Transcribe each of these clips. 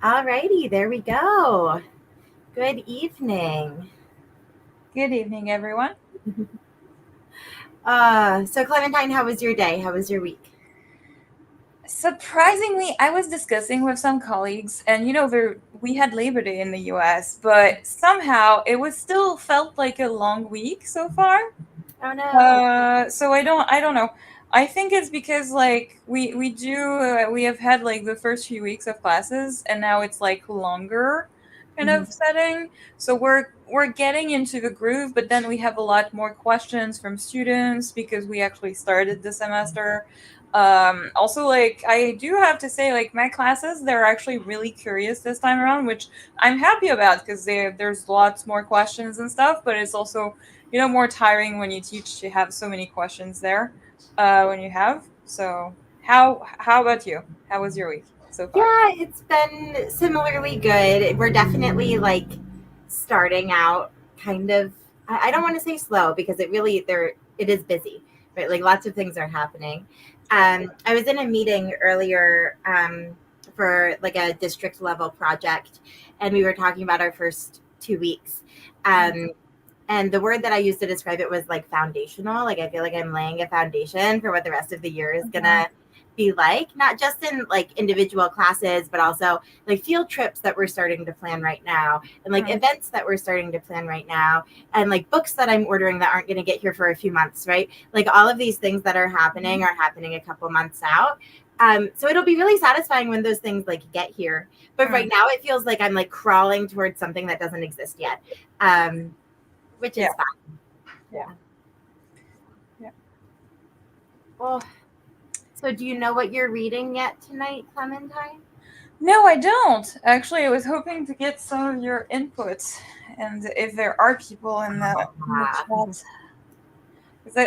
Alrighty, there we go. Good evening. Good evening, everyone. So Clementine, how was your day? How was your week? Surprisingly, I was discussing with some colleagues, and we had Labor Day in the US, but somehow it was still felt like a long week so far. Oh no. So I don't know. I think it's because like we have had like the first few weeks of classes, and now it's like longer kind Mhm. of setting. So we're getting into the groove, but then we have a lot more questions from students because we actually started the semester. Also, like I do have to say, like my classes, they're actually really curious this time around, which I'm happy about because there's lots more questions and stuff. But it's also more tiring when you teach to have so many questions there when you have. So how about you? How was your week so far? Yeah, it's been similarly good. We're definitely like starting out kind of. I don't want to say slow because it is busy, right? Like lots of things are happening. Yeah. I was in a meeting earlier for like a district level project, and we were talking about our first 2 weeks. Um, and the word that I used to describe it was like foundational. Like I feel like I'm laying a foundation for what the rest of the year is Mhm. gonna be like, not just in like individual classes, but also like field trips that we're starting to plan right now, and like Mhm. events that we're starting to plan right now, and like books that I'm ordering that aren't going to get here for a few months, right? Like all of these things that are happening a couple months out. So it'll be really satisfying when those things like get here. But right Mhm. now it feels like I'm like crawling towards something that doesn't exist yet. Which Yeah. is fine. Yeah. Yeah. Yeah. Well, so do you know what you're reading yet tonight, Clementine? No, I don't. Actually, I was hoping to get some of your input, and if there are people in the Ah, chat.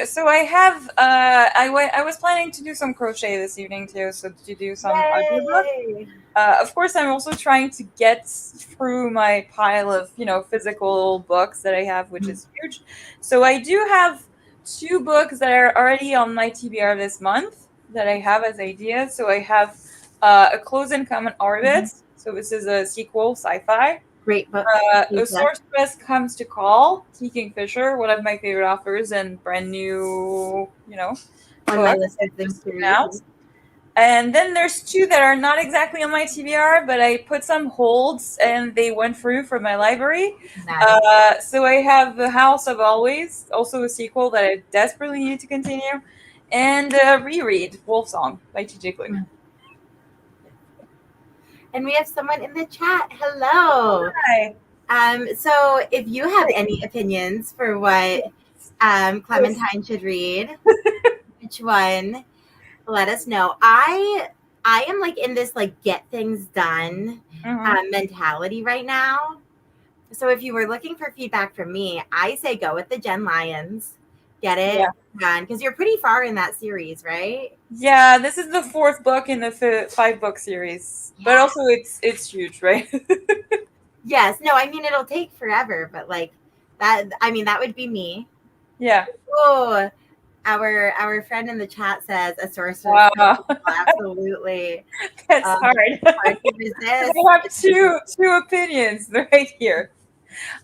So I have I was planning to do some crochet this evening too, so to do some audiobook. yay! Of course, I'm also trying to get through my pile of physical books that I have, which is huge. So I do have two books that are already on my TBR this month that I have as ideas. So I have A Close and Common Orbit. So this is a sequel sci-fi. Great book. A Lisa. Sorceress Comes to Call, T. Kingfisher, one of my favorite authors and brand new, On my book list that of things just to came read. out. And then there's two that are not exactly on my TBR, but I put some holds and they went through from my library. Nice. So I have The House of Always, also a sequel that I desperately need to continue, and Reread, Wolfsong by T.J. Klune. And we have someone in the chat. Hello. Hi. So if you have any opinions for what Yes. Clementine should read, which one, let us know. I am like in this like get things done Mhm. mentality right now. So if you were looking for feedback from me, I say go with the Jen Lyons. Get Yeah. it done because you're pretty far in that series, right? Yeah, this is the fourth book in the five-book series, but Yeah. also it's huge, right? Yes. No, I mean it'll take forever, but like that. I mean that would be me. Yeah. Oh, our friend in the chat says a sorceress. Wow, Absolutely. that's hard. Hard to resist. I have two opinions right here.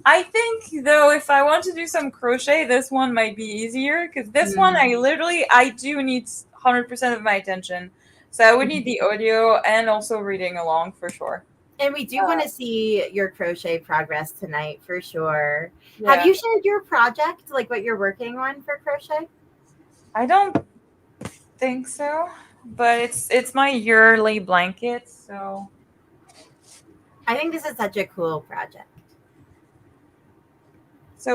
I think though, if I want to do some crochet, this one might be easier because this one Mm. I do need 100% of my attention, so I would need the audio and also reading along for sure. And we do want to see your crochet progress tonight for sure. Have Yeah, you shared your project, like what you're working on for crochet? I don't think so, but it's my yearly blanket, so I think this is such a cool project.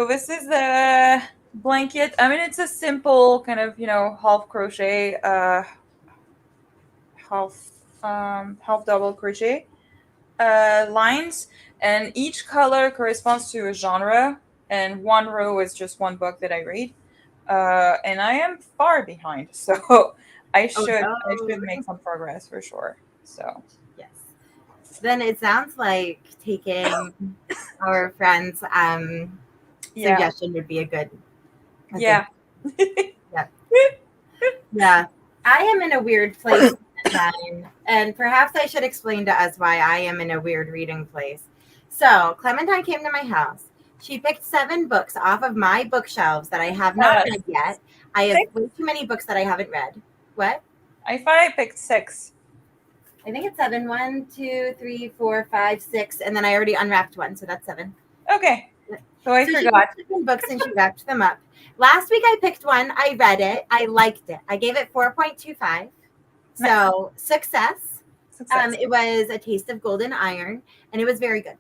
this is the blanket. I mean, it's a simple kind of half crochet, half double crochet lines, and each color corresponds to a genre, and one row is just one book that I read. And I am far behind, so Oh I should make no. some progress for sure. So Yes. Then it sounds like taking our friend's yeah, suggestion would be a good yeah. yeah. Yeah. I am in a weird place Fine. And perhaps I should explain to us why I am in a weird reading place. So, Clementine came to my house. She picked 7 books off of my bookshelves that I have not read yet. I have Six? way too many books that I haven't read. What? I thought I picked 6. I think it's 7. 1, 2, 3, 4, 5, 6. And then I already unwrapped one, so that's 7. Okay. So I So she forgot. picked 7 books and she wrapped them up. Last week I picked one. I read it. I liked it. I gave it 4.25. So success. Success. It was A Taste of Golden Iron, and it was very good.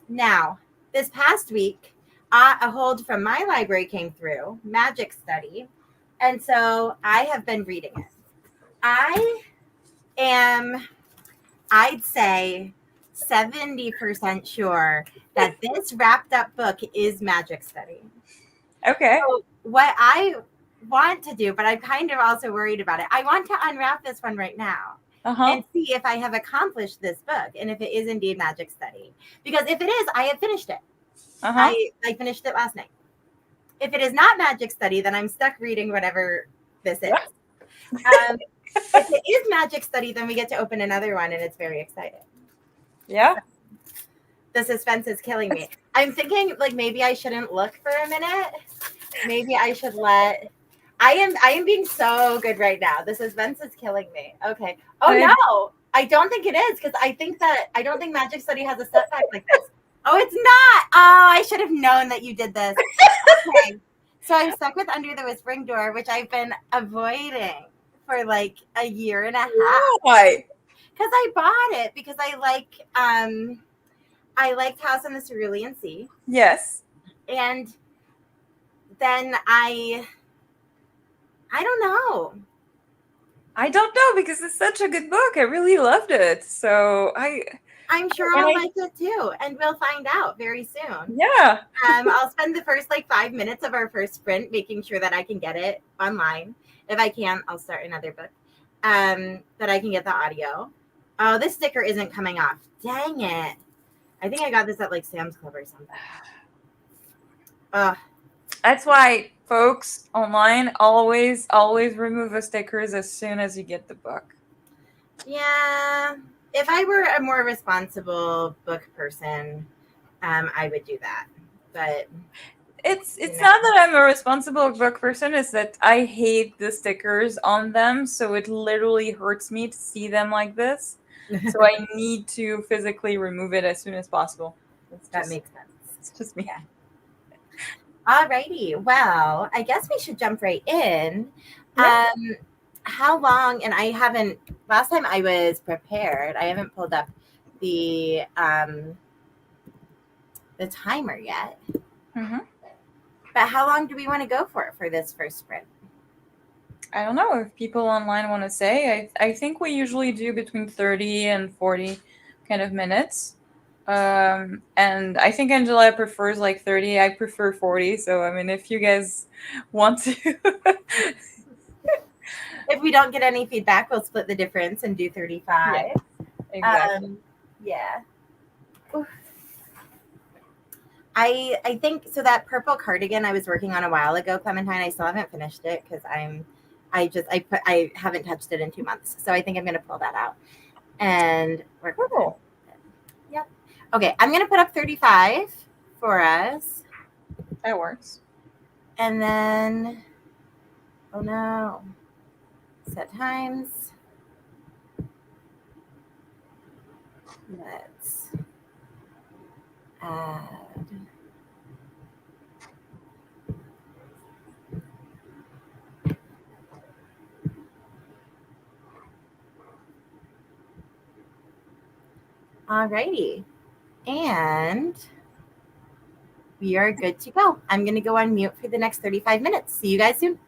Now, this past week, a hold from my library came through, Magic Study, and so I have been reading it. I am, I'd say, 70% sure that this wrapped up book is Magic Study. Okay. So what I want to do, but I'm kind of also worried about it, I want to unwrap this one right now and see if I have accomplished this book and if it is indeed Magic Study. Because if it is, I have finished it. I finished it last night. If it is not Magic Study, then I'm stuck reading whatever this is. If it is Magic Study, then we get to open another one, and it's very exciting. Yeah. The suspense is killing me. I'm thinking like maybe I shouldn't look for a minute. Maybe I should let. I am being so good right now. The suspense is killing me. Okay. Oh no, I don't think it is, because I don't think Magic Study has a setback like this. Oh, it's not. Oh, I should have known that you did this. Okay. So I'm stuck with Under the Whispering Door, which I've been avoiding for like a year and a half. Why? Because I bought it because I liked House on the Cerulean Sea. Yes. And then I don't know. I don't know, because it's such a good book. I really loved it. So I'm sure I'll like it too, and we'll find out very soon. Yeah. I'll spend the first 5 minutes of our first sprint making sure that I can get it online. If I can't, I'll start another book. That I can get the audio. Oh, this sticker isn't coming off. Dang it. I think I got this at Sam's Club or something. That's why, folks, online, always remove the stickers as soon as you get the book. Yeah. If I were a more responsible book person, I would do that. But it's not that I'm a responsible book person, it's that I hate the stickers on them, so it literally hurts me to see them like this. So I need to physically remove it as soon as possible. That makes sense. It's just me. Yeah. Alrighty. Well, I guess we should jump right in. Yeah. How long? And I haven't. Last time I was prepared, I haven't pulled up the timer yet. Mm-hmm. But how long do we want to go for this first sprint? I don't know if people online want to say. I think we usually do between 30 and 40 kind of minutes. And I think Angela prefers 30. I prefer 40. So, I mean, if you guys want to. If we don't get any feedback, we'll split the difference and do 35. Yeah, exactly. Yeah. Oof. I think so. That purple cardigan I was working on a while ago, Clementine, I still haven't finished it because I haven't touched it in 2 months. So I think I'm going to pull that out and work with it. Yep. Okay, I'm going to put up 35 for us. That works. And then, oh no, set times. Let's add. Alrighty. And we are good to go. I'm going to go on mute for the next 35 minutes. See you guys soon.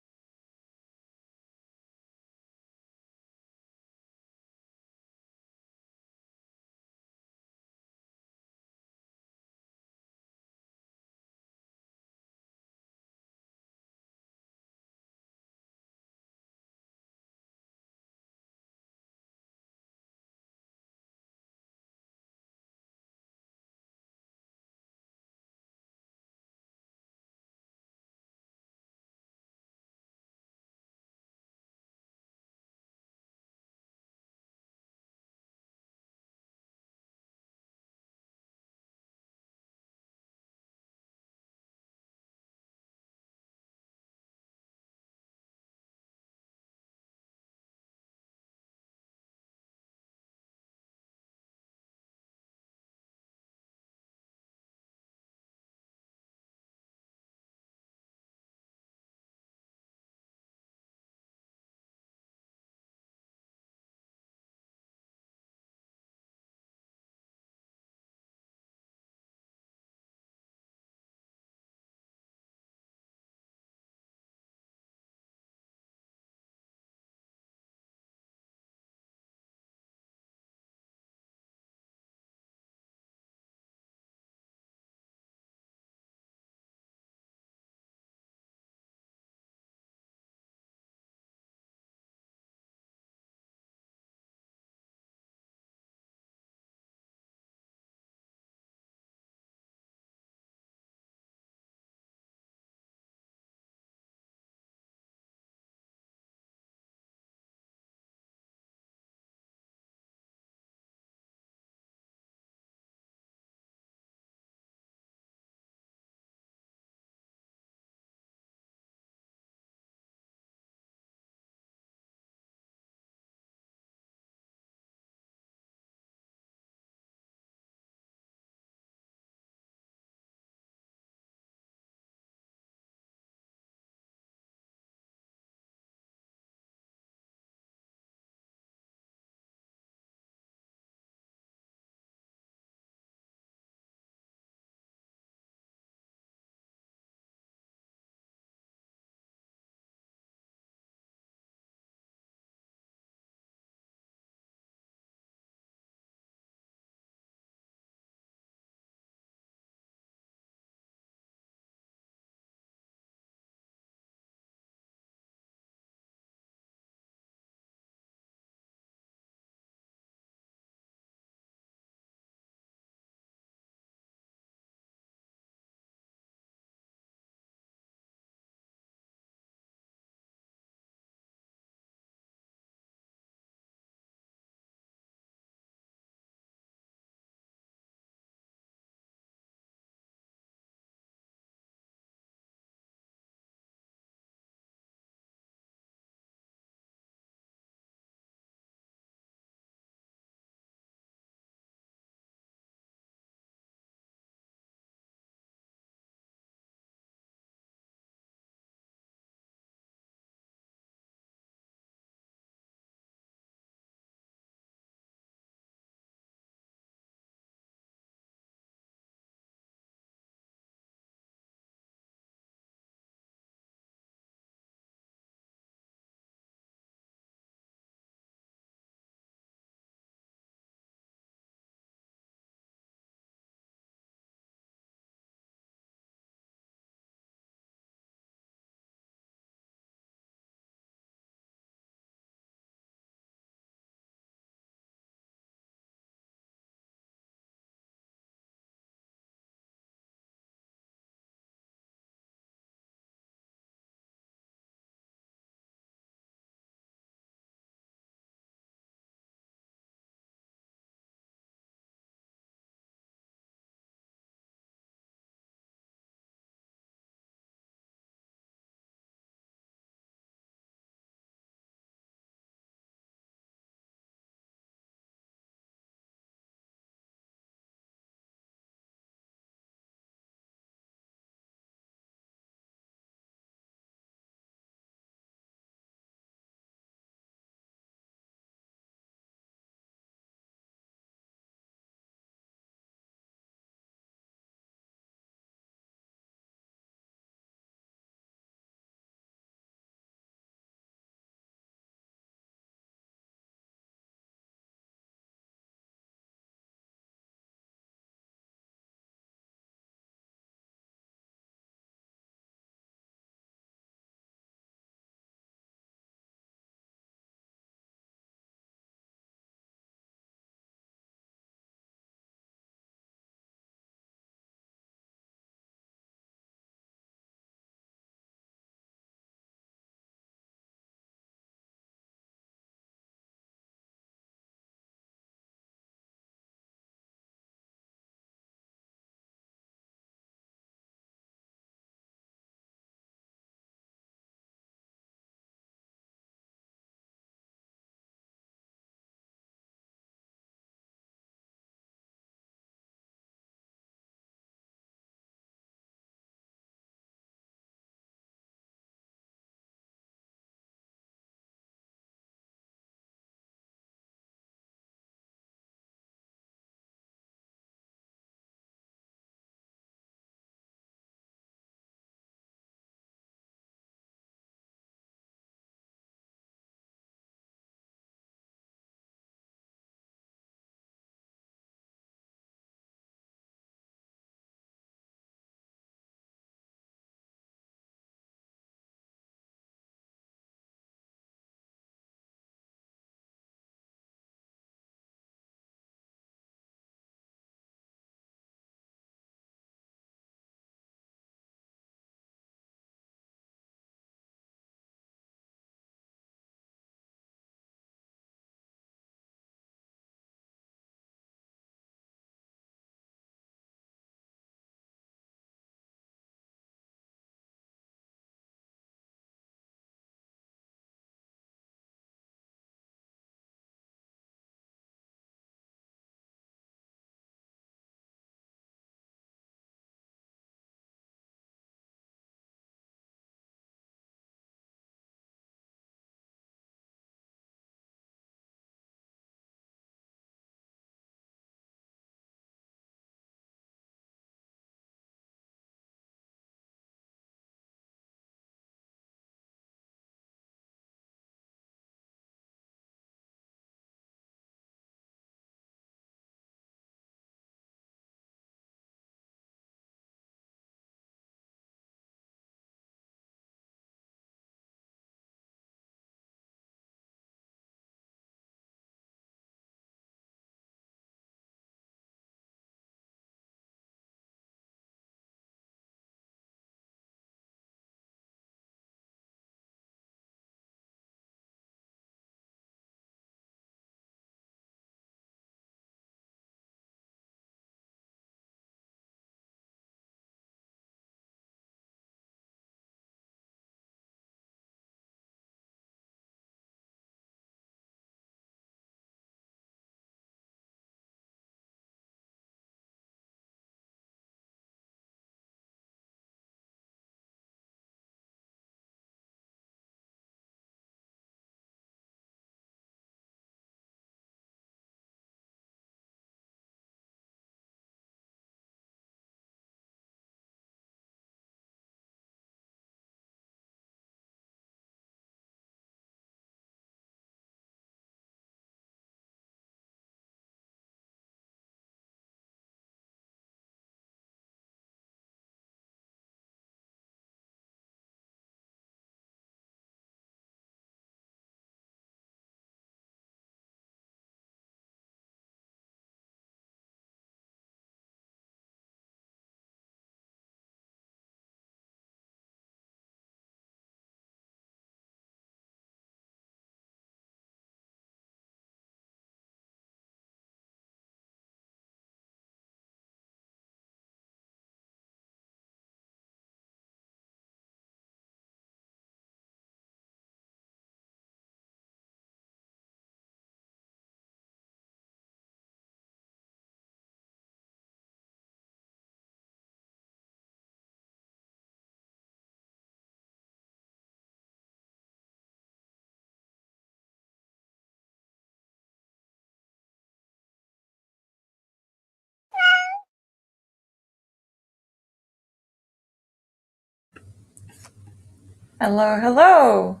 Hello, hello.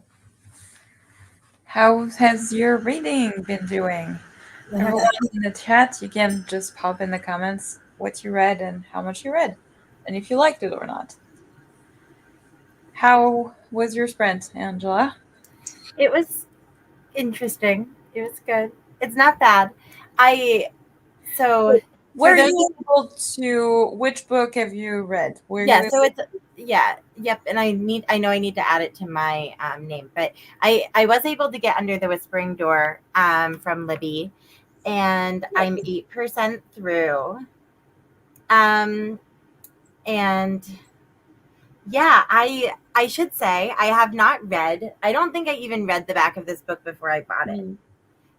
How has your reading been doing? Everyone in the chat, you can just pop in the comments what you read and how much you read, and if you liked it or not. How was your sprint, Angela? It was interesting. It was good. It's not bad. I so for Were those you able to? Which book have you read? Were you yeah, able? so it's yep, and I know I need to add it to my name, but I was able to get Under the Whispering Door from Libby, and I'm 8% through. Um and yeah, I should say I have not read. I don't think I even read the back of this book before I bought it.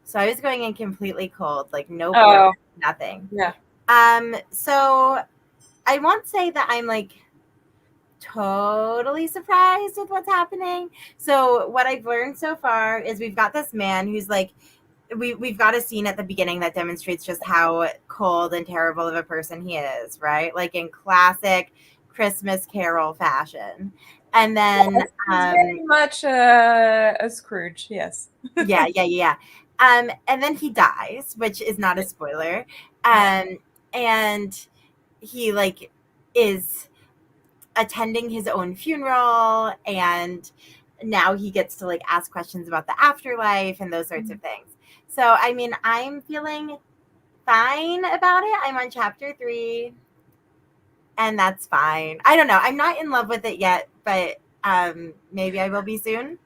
So I was going in completely cold, like no blurb, Oh, nothing. yeah. So I won't say that I'm like totally surprised with what's happening. So what I've learned so far is we've got this man who's like we've got a scene at the beginning that demonstrates just how cold and terrible of a person he is, right? Like in classic Christmas Carol fashion. And then He's very much a Scrooge. Yes. yeah. And then he dies, which is not a spoiler. Yeah. And he like is attending his own funeral, and now he gets to like ask questions about the afterlife and those sorts of things. So I mean, I'm feeling fine about it. I'm on chapter 3, and that's fine. I don't know, I'm not in love with it yet, but maybe I will be soon.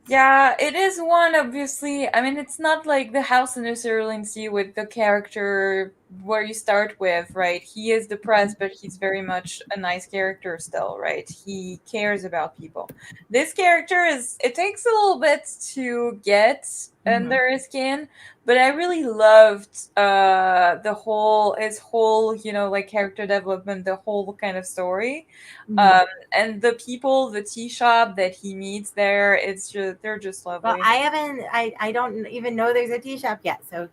Yeah, it is one, obviously. I mean, it's not like the House in the Cerulean Sea with the character where you start with, right? He is depressed, but he's very much a nice character still, right? He cares about people. This character is, it takes a little bit to get Mm-hmm. under his skin, but I really loved his whole, like character development, the whole kind of story. Mm-hmm. And the people, the tea shop that he meets there, they're just Well, lovely. I haven't. I don't even know there's a tea shop yet. So,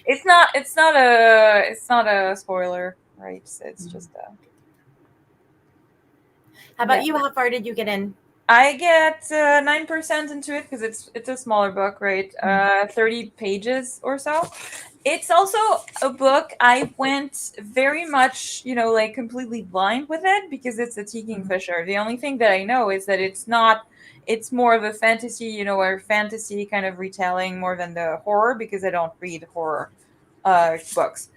It's not a spoiler, right? It's just how yeah. about you? How far did you get in? I get 9% into it because it's a smaller book, right? 30 pages or so. It's also a book I went very much, like completely blind with it because it's a T. Kingfisher. The only thing that I know is that it's not. It's more of a fantasy, or fantasy kind of retelling more than the horror because I don't read horror books.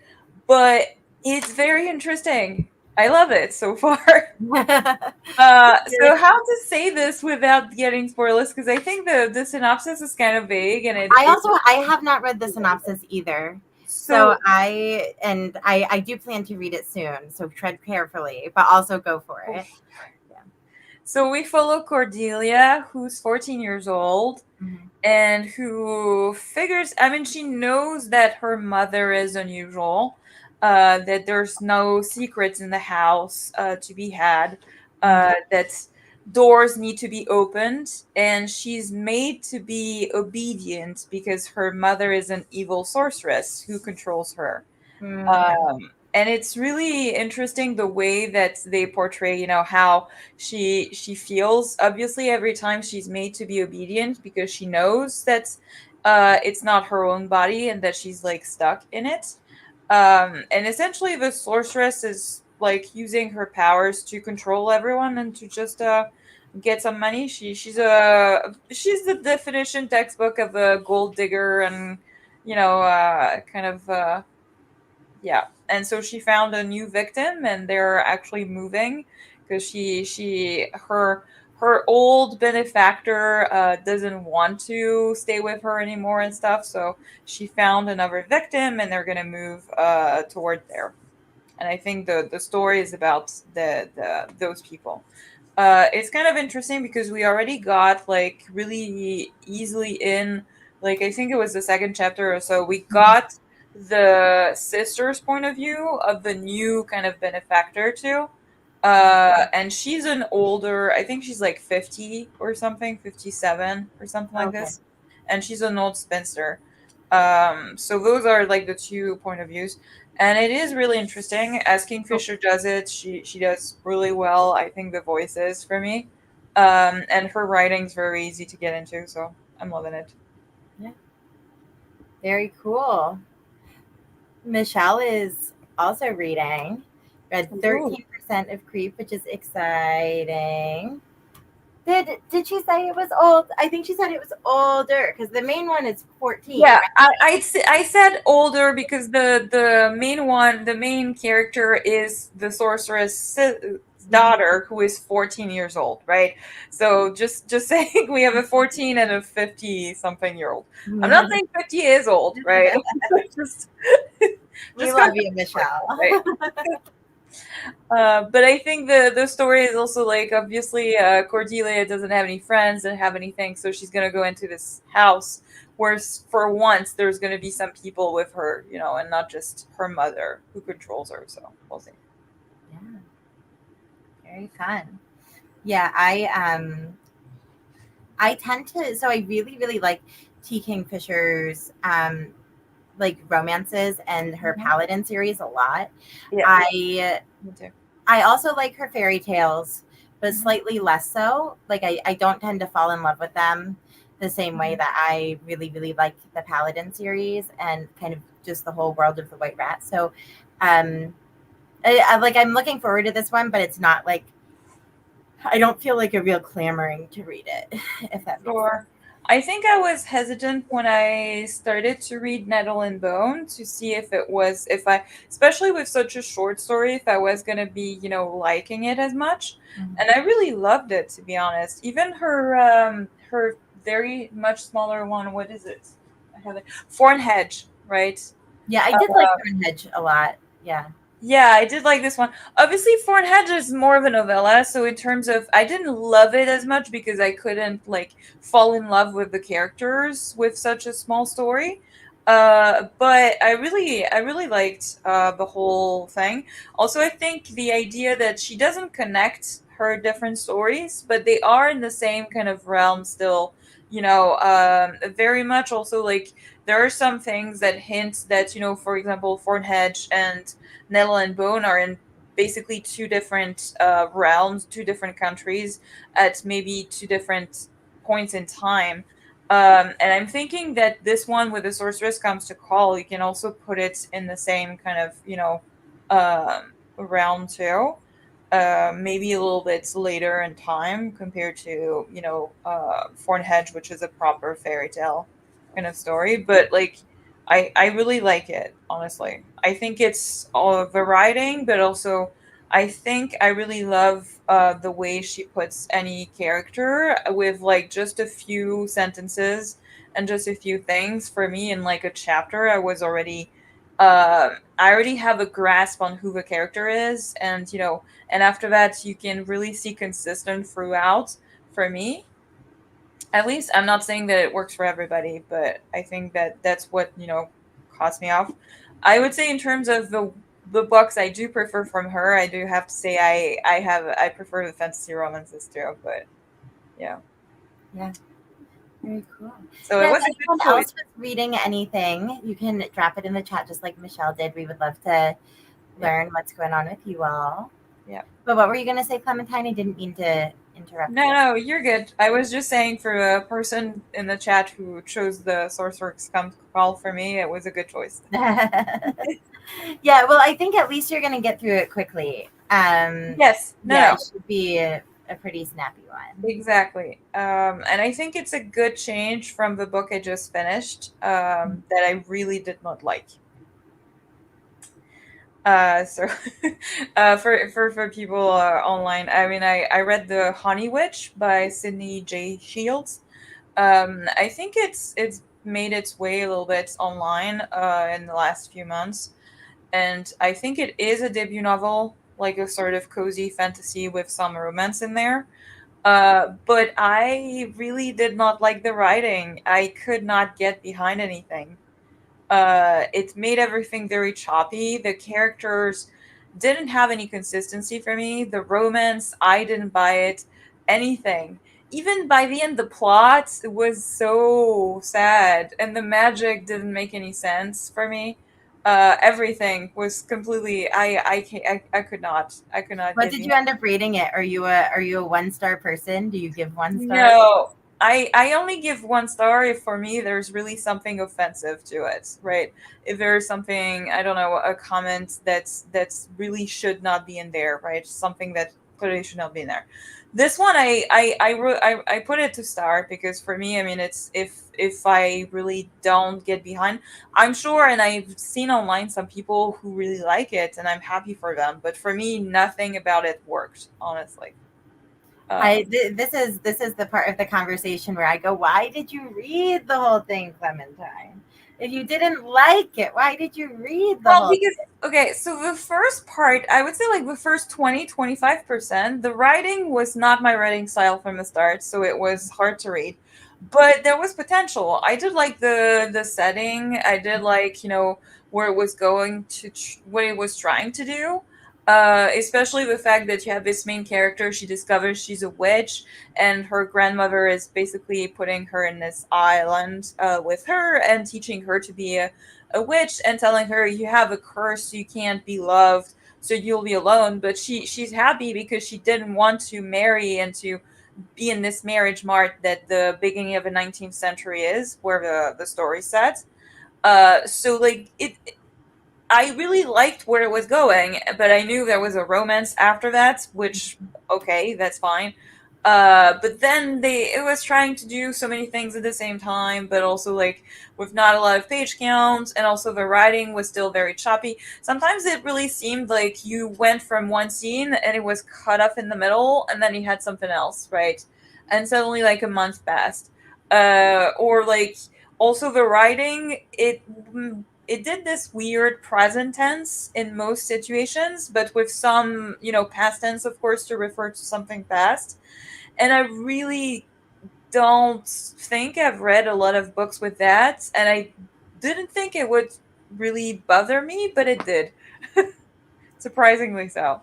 But it's very interesting. I love it so far. So how to say this without getting spoilers? Because I think the synopsis is kind of vague, and I have not read the synopsis either. So so I do plan to read it soon. So tread carefully, but also go for it. Yeah. so we follow Cordelia, who's 14 years old, Mm-hmm. and who figures. I mean, she knows that her mother is unusual. That there's no secrets in the house to be had. That doors need to be opened, and she's made to be obedient because her mother is an evil sorceress who controls her. Okay. And it's really interesting the way that they portray, how she feels. Obviously, every time she's made to be obedient because she knows that it's not her own body and that she's like stuck in it. And essentially, the sorceress is like using her powers to control everyone and to just get some money. She's the definition textbook of a gold digger and kind of yeah. And so she found a new victim, and they're actually moving because her old benefactor doesn't want to stay with her anymore and stuff. So she found another victim, and they're gonna move toward there. And I think the story is about the those people. It's kind of interesting because we already got like really easily in, like I think it was the second chapter or so, we got the sister's point of view of the new kind of benefactor too. And she's an older, I think she's like 50 or something, 57 or something like Okay. this. And she's an old spinster. So those are like the two point of views. And it is really interesting. As Oh, Kingfisher does it, she does really well. I think the voices for me. And her writing's very easy to get into, so I'm loving it. Yeah. Very cool. Michelle is also reading. Read Ooh. 13% of Creep, which is exciting. Did she say it was old? I think she said it was older because the main one is 14, Yeah, right? I said older because the main one, the main character is the sorceress' daughter who is 14 years old, right? So just saying we have a 14 and a 50 something year old. I'm not saying 50 is old, right? just We just love got you, Michelle. right. But I think the story is also like, obviously Cordelia doesn't have any friends, doesn't have anything, so she's gonna go into this house where for once there's gonna be some people with her, and not just her mother who controls her. So we'll see. Yeah, very fun. Yeah, I tend to, so I really really like T. Kingfisher's like romances and her Mhm. Paladin series a lot. Yeah, I me too. I also like her fairy tales, but Mhm. slightly less so. Like I don't tend to fall in love with them the same way Mhm. that I really, really like the Paladin series and kind of just the whole world of the White Rat. So like I'm looking forward to this one, but it's not like I don't feel like a real clamoring to read it, if that makes sense. Sure. I think I was hesitant when I started to read Nettle and Bone to see if I, especially with such a short story, if I was going to be, liking it as much. Mhm. And I really loved it, to be honest. Even her very much smaller one, what is it? I have it. Thorn Hedge, right? Yeah, I Uh, did like Hedge a lot. Yeah. yeah, I did like this one. Obviously, Thorn Hedge is more of a novella, so in terms of, I didn't love it as much because I couldn't like fall in love with the characters with such a small story. But I really liked the whole thing. Also, I think the idea that she doesn't connect her different stories, but they are in the same kind of realm still. Very much also like there are some things that hint that, for example, Thorn Hedge and Nettle and Bone are in basically two different realms, two different countries at maybe two different points in time. And I'm thinking that this one with the sorceress comes to call, you can also put it in the same kind of, realm too. Maybe a little bit later in time compared to, Thorn Hedge, which is a proper fairy tale kind of story. But like, I really like it, honestly. I think it's all of the writing, but also I think I really love the way she puts any character with like just a few sentences and just a few things. For me, in like a chapter, I already have a grasp on who the character is, and after that, you can really see consistent throughout. For me, at least, I'm not saying that it works for everybody, but I think that that's what caught me off. I would say in terms of the books I do prefer from her, I do have to say I prefer the fantasy romances too. But yeah, Yeah. Very cool. so it Yeah, if was a good anyone choice. else was reading anything, you can drop it in the chat just like Michelle did. We would love to Yeah, learn what's going on with you all. yeah. But what were you going to say, Clementine? I didn't mean to interrupt No, you. no, you're good. I was just saying for the person in the chat who chose the Sourceworks come call for me, it was a good choice. Yeah, well, I think at least you're going to get through it quickly. Yes, no, Yeah, no. it should be a pretty snappy one. Exactly. And I think it's a good change from the book I just finished that I really did not like. So for people online, I mean, I read The Honey Witch by Sydney J. Shields. I think it's made its way a little bit online in the last few months, and I think it is a debut novel, like a sort of cozy fantasy with some romance in there. But I really did not like the writing. I could not get behind anything. It made everything very choppy. The characters didn't have any consistency for me. The romance, I didn't buy it. Anything. Even by the end, the plot was so sad, and the magic didn't make any sense for me. Everything was completely. I could not. I could not What get did you behind. end up rating it? Are you a 1 star person? Do you give 1 star? No, I only give 1 star if for me there's really something offensive to it, right? If there's something, I don't know, a comment that's really should not be in there, right? Something that clearly should not be in there. This one I put it to star because for me, I mean, it's if I really don't get behind, I'm sure, and I've seen online some people who really like it, and I'm happy for them. But for me, nothing about it worked, honestly. This is the part of the conversation where I go, why did you read the whole thing, Clementine? If you didn't like it, why did you read the Well, whole because okay, so the first part, I would say like the first 20-25%, the writing was not my writing style from the start, so it was hard to read. But there was potential. I did like the setting. I did like, where it was going to what it was trying to do. Especially the fact that you have this main character, she discovers she's a witch, and her grandmother is basically putting her in this island with her and teaching her to be a witch and telling her you have a curse, you can't be loved, so you'll be alone. But she's happy because she didn't want to marry and to be in this marriage mart that the beginning of the 19th century is, where the story set. So like I really liked where it was going, but I knew there was a romance after that, which okay, that's fine. But then it was trying to do so many things at the same time, but also like with not a lot of page counts, and also the writing was still very choppy. Sometimes it really seemed like you went from one scene and it was cut off in the middle, and then you had something else, right? And suddenly like a month passed, or like also the writing it did this weird present tense in most situations, but with some, past tense, of course, to refer to something past. And I really don't think I've read a lot of books with that. And I didn't think it would really bother me, but it did. Surprisingly so.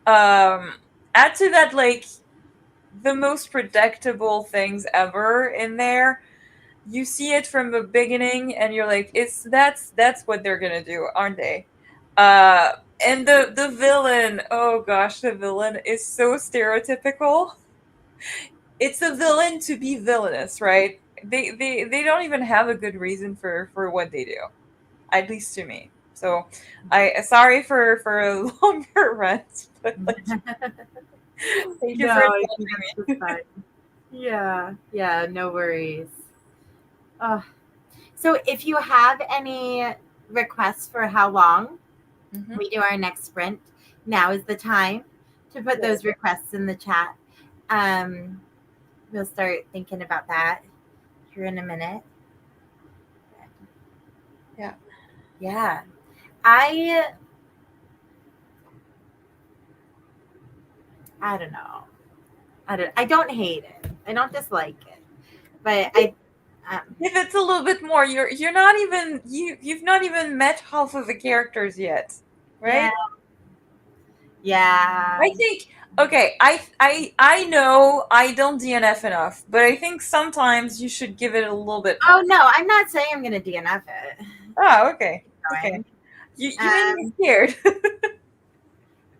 Um, Add to that, like, the most predictable things ever in there. You see it from the beginning and you're like, it's that's what they're gonna do, aren't they? uh and the villain, oh gosh, the villain is so stereotypical. It's a villain to be villainous, right? They don't even have a good reason for what they do, at least to me. So I sorry for a longer rant, but like, thank you No, for I think indulging that's just fine. Yeah, yeah, no worries. Oh. So if you have any requests for how long me. Hmm. we do our next sprint, now is the time to put those requests in the chat. Um, we'll start thinking about that here in a minute. Yeah. Yeah. I I don't know. I don't hate it. I don't dislike it. But If it's a little bit more, you're not even you've not even met half of the characters yet, yeah. right? Yeah. I think okay, I know I don't DNF enough, but I think sometimes you should give it a little bit Oh more. no, I'm not saying I'm gonna DNF it. Oh, okay. Okay. Going. You made me Um scared.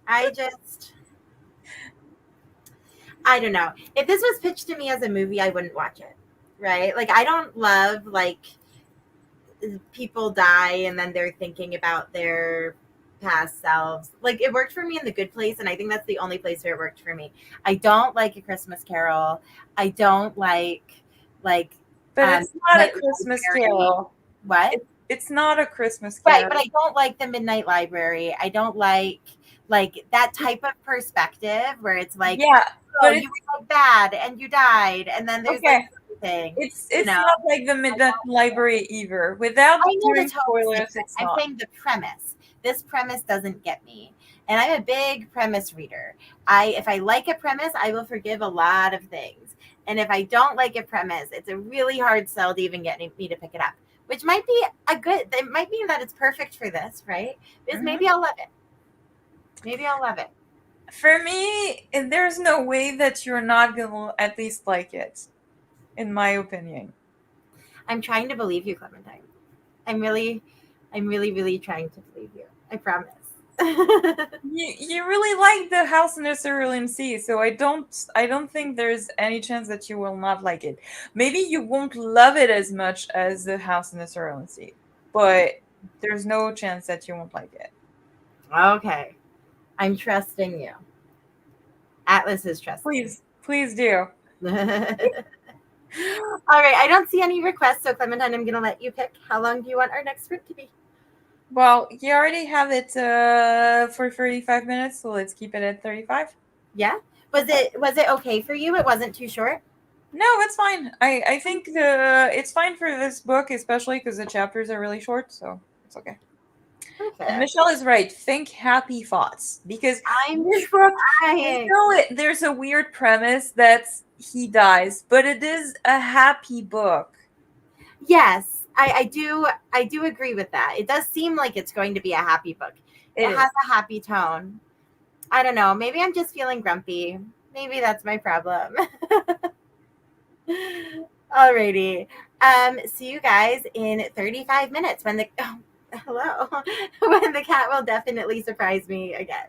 I just I don't know. If this was pitched to me as a movie, I wouldn't watch it. Right? Like I don't love like people die and then they're thinking about their past selves. Like it worked for me in The Good Place, and I think that's the only place where it worked for me. I don't like A Christmas Carol. I don't like But it's not a Midnight Christmas Library. Carol. What? It's not a Christmas Right, but Carol. I don't like the Midnight Library. I don't like that type of perspective where it's like, Yeah, oh, but you it's were like bad and you died, and then there's like okay. everything, It's you know. not like the Midnight Library either. Without I know the doing tone is spoilers, different. it's I'm not. saying the premise. This premise doesn't get me. And I'm a big premise reader. If I like a premise, I will forgive a lot of things. And if I don't like a premise, it's a really hard sell to even get me to pick it up. Which might be it might mean that it's perfect for this, right? Because Mhm. maybe I'll love it. Maybe I'll love it. For me, there's no way that you're not gonna at least like it, in my opinion. I'm trying to believe you, Clementine. I'm really I'm really, really trying to believe you. I promise. You really like the House in the Cerulean Sea, so I don't think there's any chance that you will not like it. Maybe you won't love it as much as the House in the Cerulean Sea, but there's no chance that you won't like it. Okay. I'm trusting you. Atlas is trusting. Please do. All right. I don't see any requests, so Clementine, I'm going to let you pick. How long do you want our next sprint to be? Well, you already have it for 35 minutes, so let's keep it at 35. Yeah. Was it okay for you? It wasn't too short? No, it's fine. I think it's fine for this book, especially because the chapters are really short, so it's okay. And Perfect. Michelle is right. Think happy thoughts because I'm this book, I trying. know there's a weird premise that he dies, but it is a happy book. Yes, I do agree with that. It does seem like it's going to be a happy book. It It has is. a happy tone. I don't know. Maybe I'm just feeling grumpy. Maybe that's my problem. Alrighty. See you guys in 35 minutes when the hello when the cat will definitely surprise me again.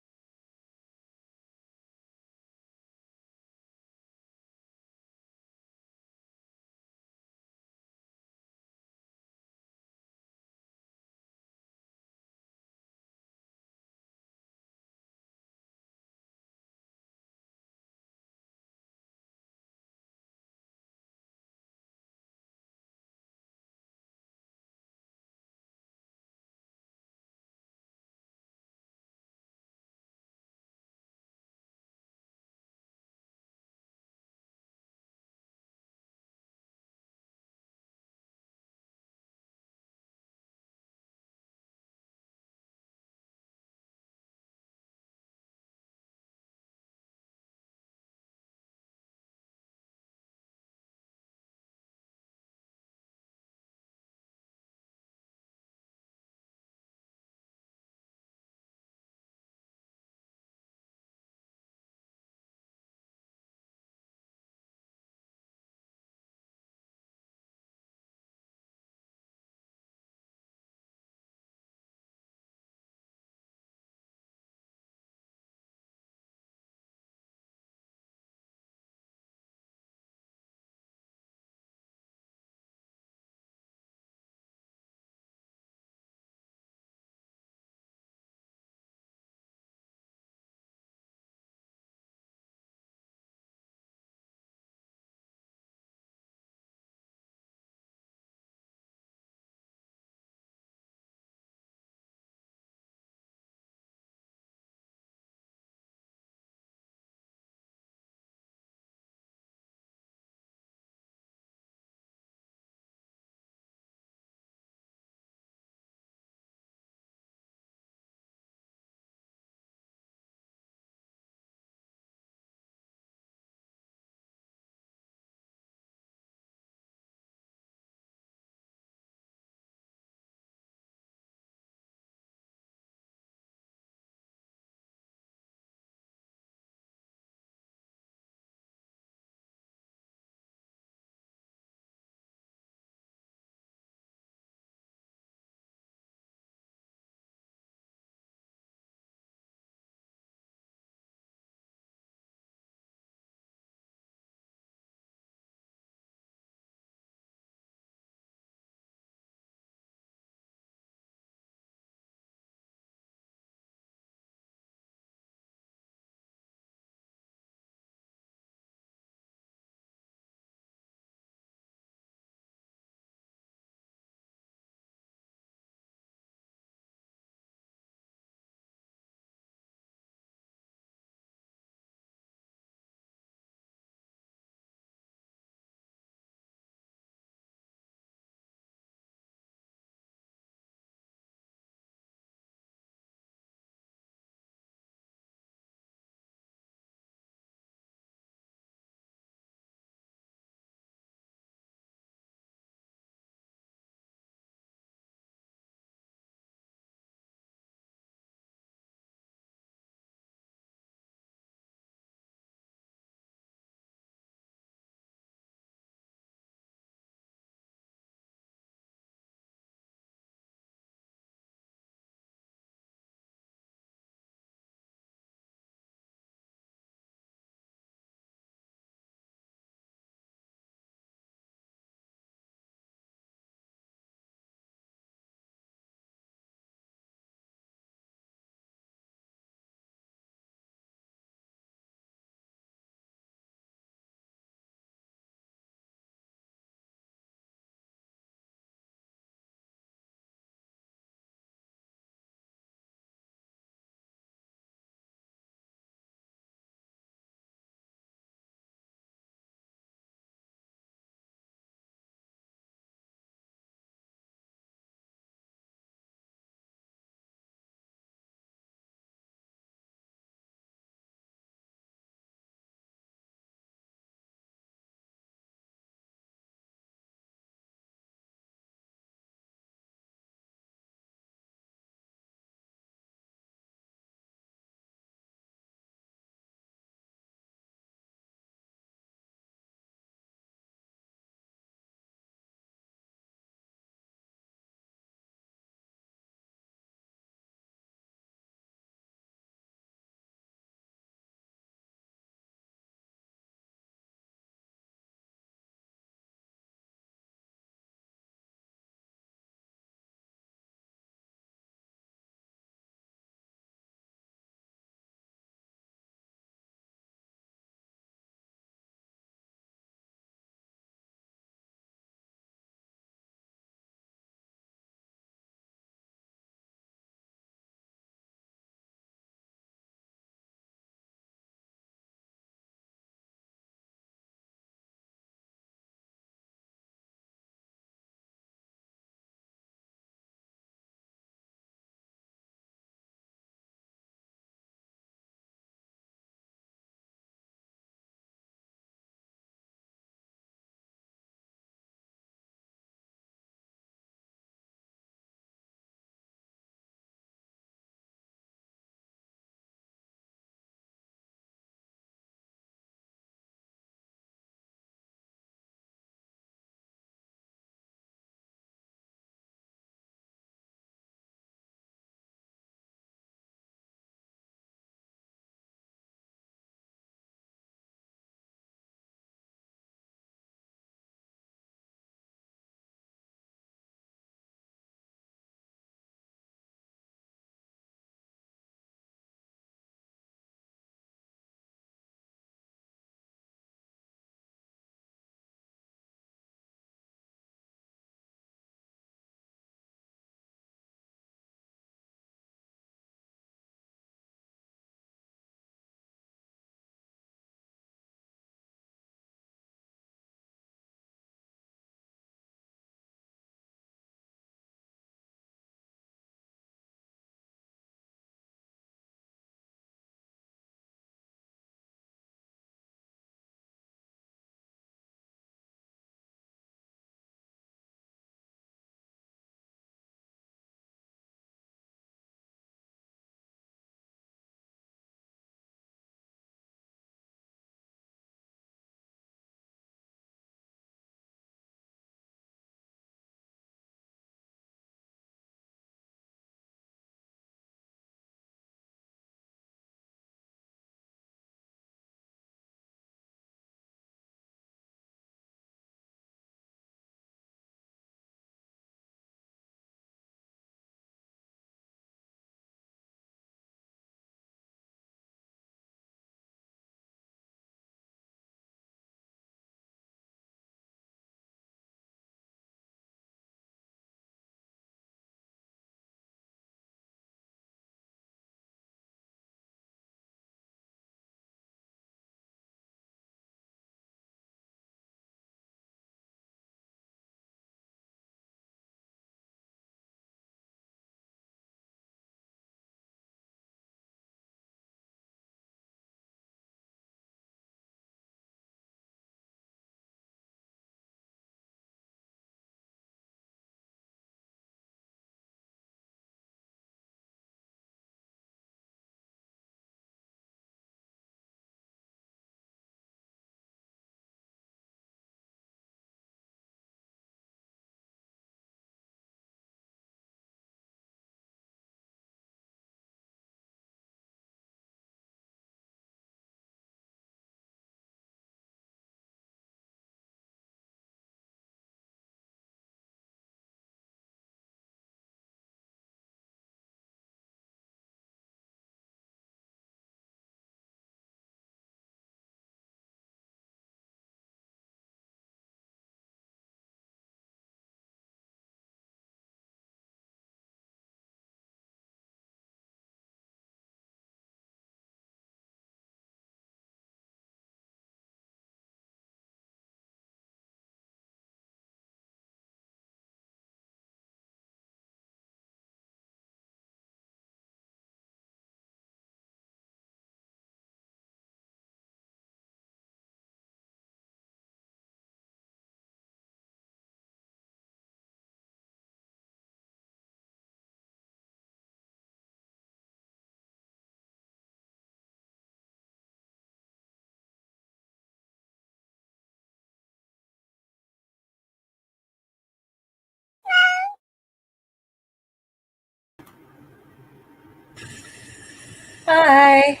Hi.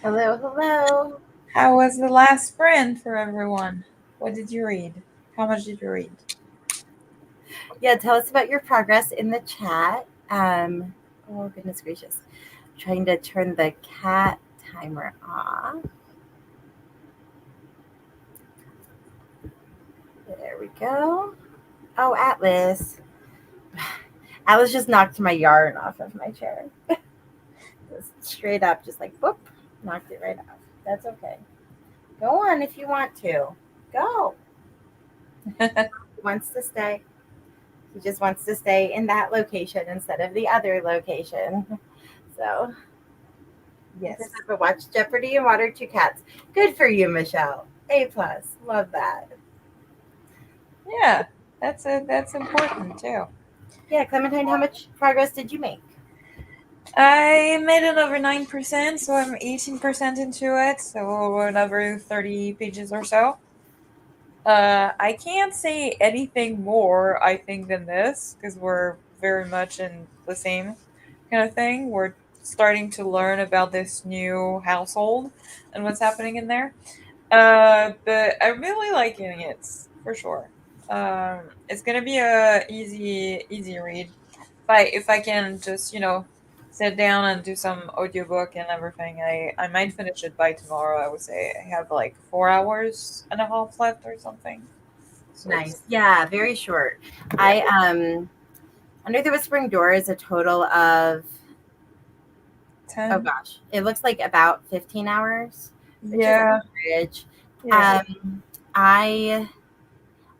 Hello, hello. How was the last sprint for everyone? What did you read? How much did you read? Yeah, tell us about your progress in the chat. Oh goodness gracious. Trying to turn the cat timer off. There we go. Oh, Atlas. Atlas just knocked my yarn off of my chair. Just straight up, just like boop, knocked it right off. That's okay. Go on if you want to. Go. He wants to stay. He just wants to stay in that location instead of the other location. So, Yes. but watch Jeopardy and water two cats. Good for you, Michelle. A plus. Love that. Yeah, that's important too. Yeah, Clementine, how much progress did you make? I made it over 9%, so I'm 18% into it, so another 30 pages or so. I can't say anything more, I think, than this, because we're very much in the same kind of thing. We're starting to learn about this new household and what's happening in there. But I'm really liking it, for sure. It's gonna be a easy read. If I can just, sit down and do some audiobook and everything, I might finish it by tomorrow. I would say I have like 4 hours and a half left or something. So it's Nice. Yeah, very short. I Under the Whispering Door is a total of, oh 10. gosh, it looks like about 15 hours, which is Yeah, average. yeah. Um, I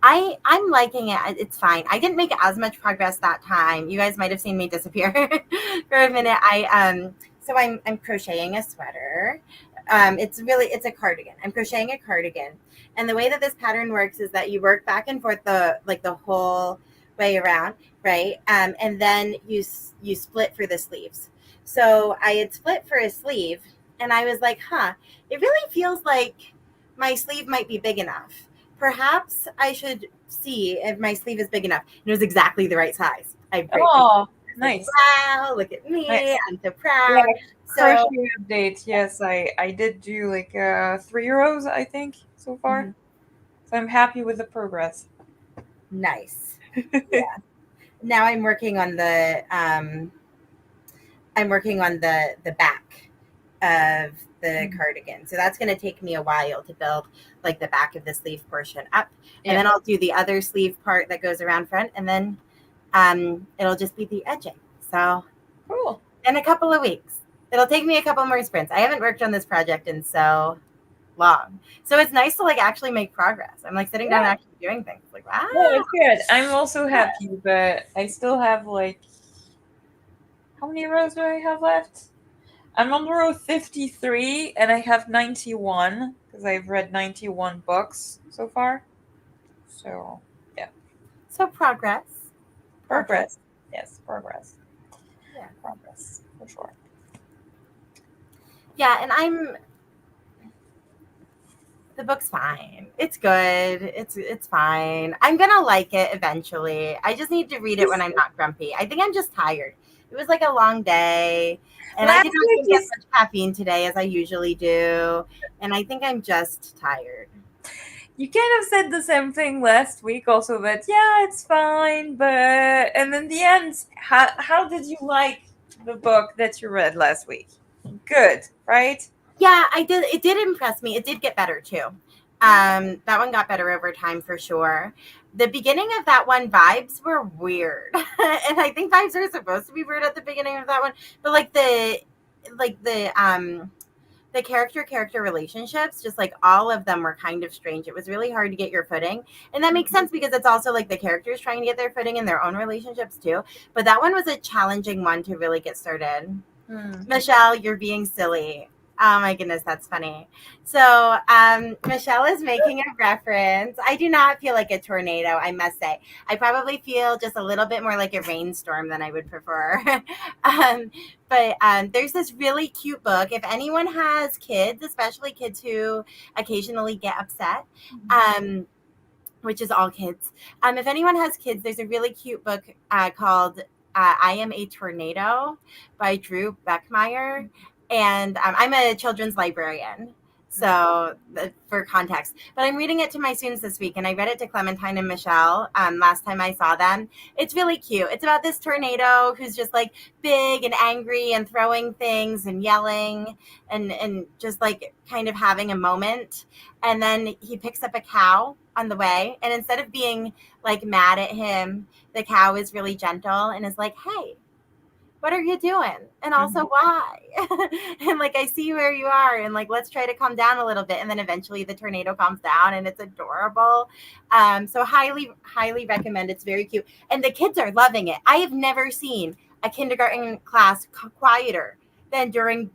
I'm liking it. It's fine. I didn't make as much progress that time. You guys might have seen me disappear for a minute. I'm crocheting a sweater. It's a cardigan. I'm crocheting a cardigan. And the way that this pattern works is that you work back and forth the whole way around, right? And then you split for the sleeves. So I had split for a sleeve and I was like, "Huh, it really feels like my sleeve might be big enough. Perhaps I should see if my sleeve is big enough." And it was exactly the right size. I have great pictures. Oh, I was like, nice, wow, look at me. nice. I'm so Yeah, proud. crochet So, update. Yes, I did do like 3 rows, I think, so far. mhm, So I'm happy with the progress. nice. Yeah. Now I'm working on the back of the cardigan. So that's going to take me a while to build like the back of the sleeve portion up. And Yeah, then I'll do the other sleeve part that goes around front and then it'll just be the edging. So cool. in a couple of weeks. It'll take me a couple more sprints. I haven't worked on this project in so long. So it's nice to like actually make progress. I'm like sitting down and Yeah, actually doing things. Like, yeah, wow. that's good. I'm also Yeah. happy, but I still have like, how many rows do I have left? I'm on row 53 and I have 91 because I've read 91 books so far. So, yeah, So progress. Progress. progress. Yes, progress. Yeah. Progress, for sure. Yeah, and the book's fine. It's good. It's fine. I'm gonna like it eventually. I just need to read it when I'm not grumpy. I think I'm just tired. It was like a long day, and I Last did not week drink as is much caffeine today as I usually do. And I think I'm just tired. You kind of said the same thing last week also, but yeah, it's fine, but and in the end, how did you like the book that you read last week? Good, right? Yeah, I did. It did impress me. It did get better too. That one got better over time for sure. The beginning of that one, vibes were weird, and I think vibes are supposed to be weird at the beginning of that one. But like the character relationships, just like all of them were kind of strange. It was really hard to get your footing, and that makes sense because it's also like the characters trying to get their footing in their own relationships too. But that one was a challenging one to really get started. Hmm. Michelle, you're being silly. Oh my goodness, that's funny. So, Michelle is making a reference. I do not feel like a tornado, I must say. I probably feel just a little bit more like a rainstorm than I would prefer. But there's this really cute book. If anyone has kids, especially kids who occasionally get upset, which is all kids. If anyone has kids, there's a really cute book called I Am a Tornado by Drew Beckmeyer. and I'm a children's librarian. So, for context, but I'm reading it to my students this week, and I read it to Clementine and Michelle last time I saw them. It's really cute. It's about this tornado who's just like big and angry and throwing things and yelling and just like kind of having a moment. And then he picks up a cow on the way, and instead of being like mad at him, the cow is really gentle and is like, "Hey, what are you doing? And also why?" And like, I see where you are, and like, let's try to calm down a little bit. And then eventually the tornado calms down, and it's adorable. So highly recommend. It's very cute, and the kids are loving it. I have never seen a kindergarten class quieter than during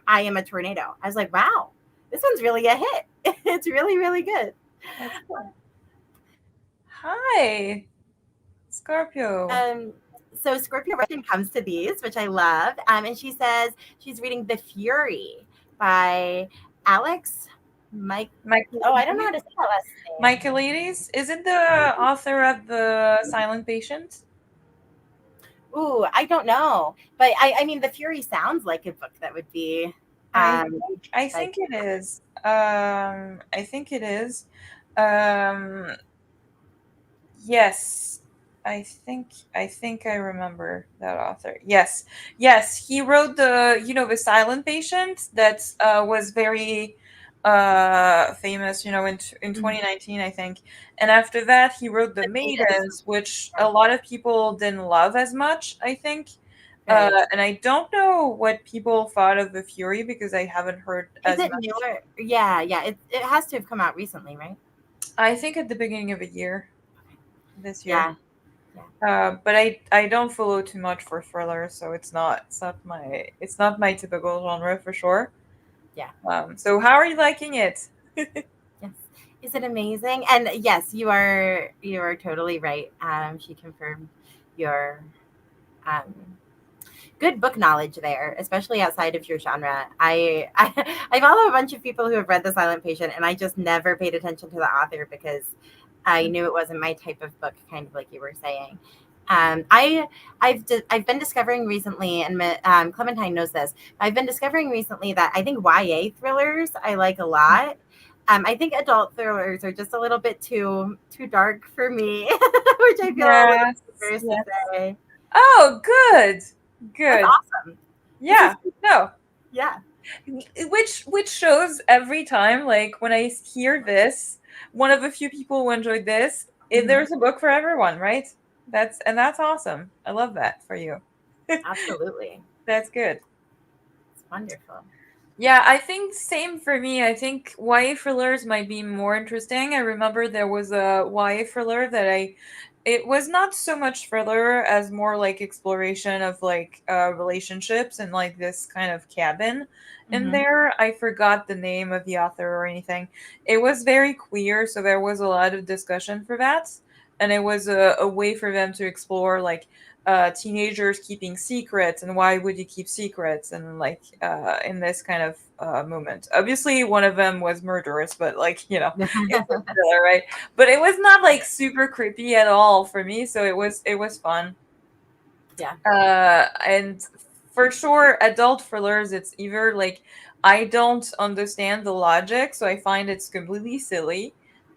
I Am a Tornado. I was like, wow, this one's really a hit. It's really, really good. That's cool. Hi, Scorpio. So Scorpio Russian comes to these, which I love. And she says she's reading The Fury by Alex Mike. Oh, I don't know how to say that last name. Michaelides, is it the author of The Silent Patient? Ooh, I don't know. But I mean, The Fury sounds like a book that would be. I think it is. I think it is. Yes. I think I remember that author. Yes. He wrote the Silent Patient that was very famous, in 2019, I think. And after that, he wrote The Maidens, which a lot of people didn't love as much, I think. Right. And I don't know what people thought of The Fury because I haven't heard Is as it much. newer? Yeah. It has to have come out recently, right? I think at the beginning of a year, this year. Yeah. But I don't follow too much for thriller, so it's not my typical genre for sure. Yeah. So how are you liking it? Yes. Is it amazing? And yes, you are totally right. She confirmed your um, good book knowledge there, especially outside of your genre. I follow a bunch of people who have read The Silent Patient, and I just never paid attention to the author because I knew it wasn't my type of book, kind of like you were saying. I've been discovering recently, and Clementine knows this. I've been discovering recently that I think YA thrillers I like a lot. I think adult thrillers are just a little bit too dark for me, which I feel a little embarrassed to say. Oh, good. That's awesome. Yeah. No. Yeah. Which shows every time, like when I hear this, one of the few people who enjoyed this, there's a book for everyone, right? That's awesome. I love that for you. Absolutely. That's good. It's wonderful. Yeah, I think same for me. I think YA thrillers might be more interesting. I remember there was a YA thriller that it was not so much thriller as more like exploration of like relationships and like this kind of cabin in there. I forgot the name of the author or anything. It was very queer, so there was a lot of discussion for that. And it was a way for them to explore like teenagers keeping secrets and why would you keep secrets and like in this kind of moment. Obviously one of them was murderous, but like it's thriller, right? But it was not like super creepy at all for me, so it was fun. Yeah. And for sure adult thrillers, it's either like I don't understand the logic, so I find it's completely silly.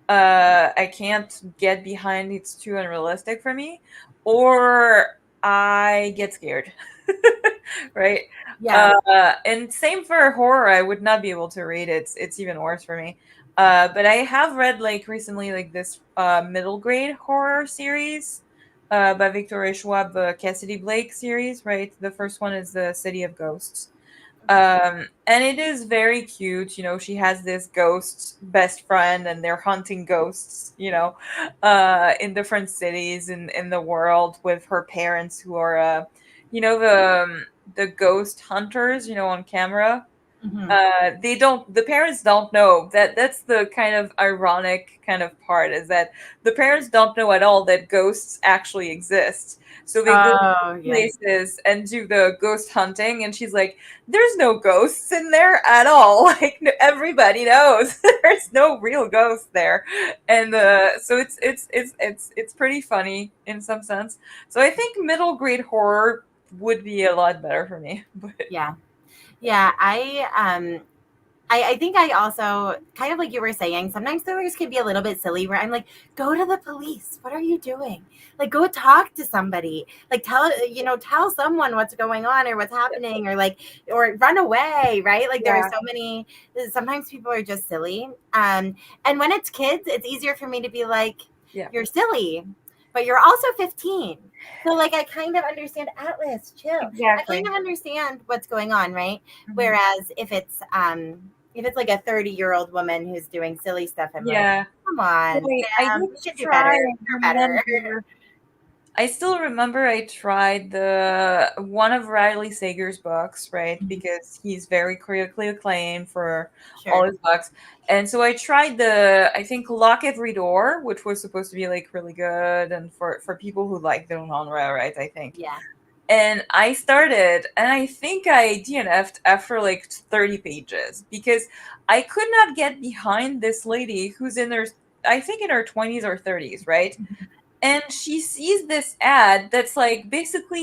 I can't get behind, it's too unrealistic for me, or I get scared. Right? Yeah. And same for horror. I would not be able to read it. It's even worse for me. But I have read like recently like this middle grade horror series by Victoria Schwab, the Cassidy Blake series, right? The first one is The City of Ghosts. And it is very cute. She has this ghost best friend and they're hunting ghosts, in different cities in the world with her parents who are the ghost hunters, on camera. The parents don't know that's the kind of ironic kind of part, is that the parents don't know at all that ghosts actually exist. So they go to places and do the ghost hunting, and she's like, there's no ghosts in there at all. Like everybody knows there's no real ghosts there. And so it's pretty funny in some sense. So I think middle grade horror would be a lot better for me. But Yeah. Yeah, I think I also kind of like you were saying, sometimes thrillers can be a little bit silly where I'm like, go to the police. What are you doing? Like go talk to somebody. Like tell someone what's going on or what's happening or like or run away, right? Like there are Yeah, so many sometimes people are just silly. And when it's kids, it's easier for me to be like, yeah, you're silly, but you're also 15. So like I kind of understand Atlas, chill. I kind exactly. of understand what's going on, right? Mhm. Whereas if it's like a 30-year-old woman who's doing silly stuff, I'm like, Yeah. come on, Wait, I Sam, did you should do try better. and You're better. remember. I still remember I tried the one of Riley Sager's books, right? Because he's very critically acclaimed for all Sure. his books. And so I tried I think Lock Every Door, which was supposed to be like really good and for people who like the genre, right? I think. Yeah. And I started, and I think I DNF'd after like 30 pages because I could not get behind this lady who's I think in her 20s or 30s, right? And she sees this ad that's like basically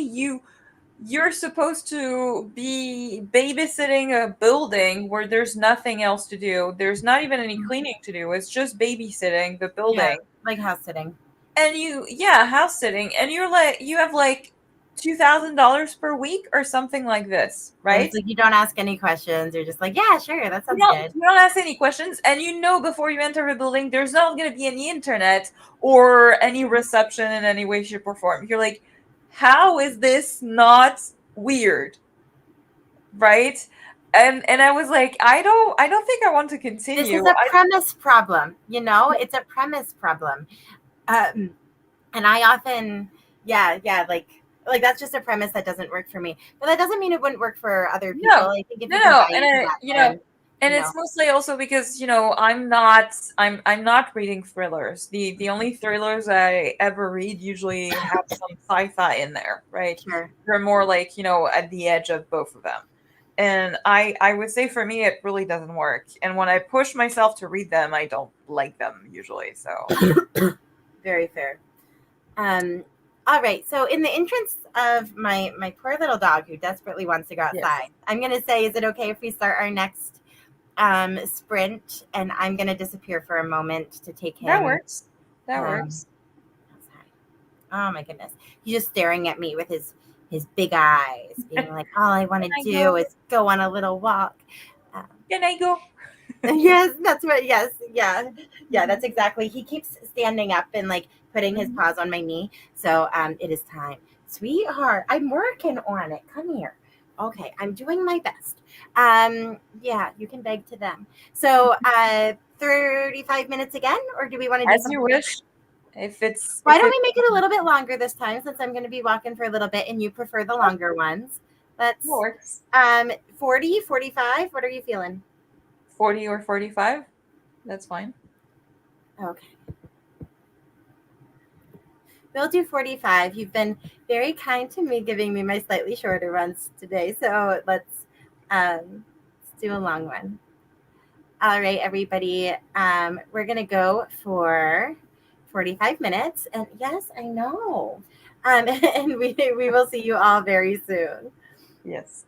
you're supposed to be babysitting a building where there's nothing else to do. There's not even any cleaning to do. It's just babysitting the Yeah. building. Like house sitting. And yeah, house sitting, and you have like $2,000 per week or something like this, And right? it's like you don't ask any questions. You're just like, yeah, sure, that You sounds don't good. you don't ask any questions, and you know before you enter the building, there's not going to be any internet or any reception in any way, shape, or form. You're like, how is this not weird, right? And I was like, I don't think I want to This continue. is a premise problem, It's a premise problem. Um, and I often, yeah, like that's just a premise that doesn't work for me. But that doesn't mean it wouldn't work for other people. No, I think if no, you can buy no, into that, then and you know, it's mostly also because I'm not reading thrillers. The only thrillers I ever read usually have some sci-fi in there, right? sure. They're more like at the edge of both of them, and I would say for me it really doesn't work. And when I push myself to read them, I don't like them usually. So Very fair. All right. So in the entrance of my poor little dog who desperately wants to go yes, outside, I'm gonna say, is it okay if we start our next sprint? And I'm gonna disappear for a moment to take that him works. That um, works. outside. Oh my goodness. He's just staring at me with his big eyes, being like, all I want Can to I go? do is go on a little walk. Um, Can I go? yes, that's what. Yes, yeah. Mhm. That's exactly. He keeps standing up and like putting his Mhm. paws on my knee. So it is time, sweetheart. I'm working on it. Come here. Okay, I'm doing my best. Yeah, you can beg to them. So 35 minutes again, or do we want to do As you something different? wish. If it's Why if don't it's we make it a little bit longer this time since I'm going to be walking for a little bit and you prefer the that longer ones? Let's works. 40, 45. What are you feeling? 40 or 45, that's fine. Okay. We'll do 45. You've been very kind to me giving me my slightly shorter ones today. So let's do a long one. All right, everybody. We're gonna go for 45 minutes. And yes, I know. And we will see you all very soon. Yes.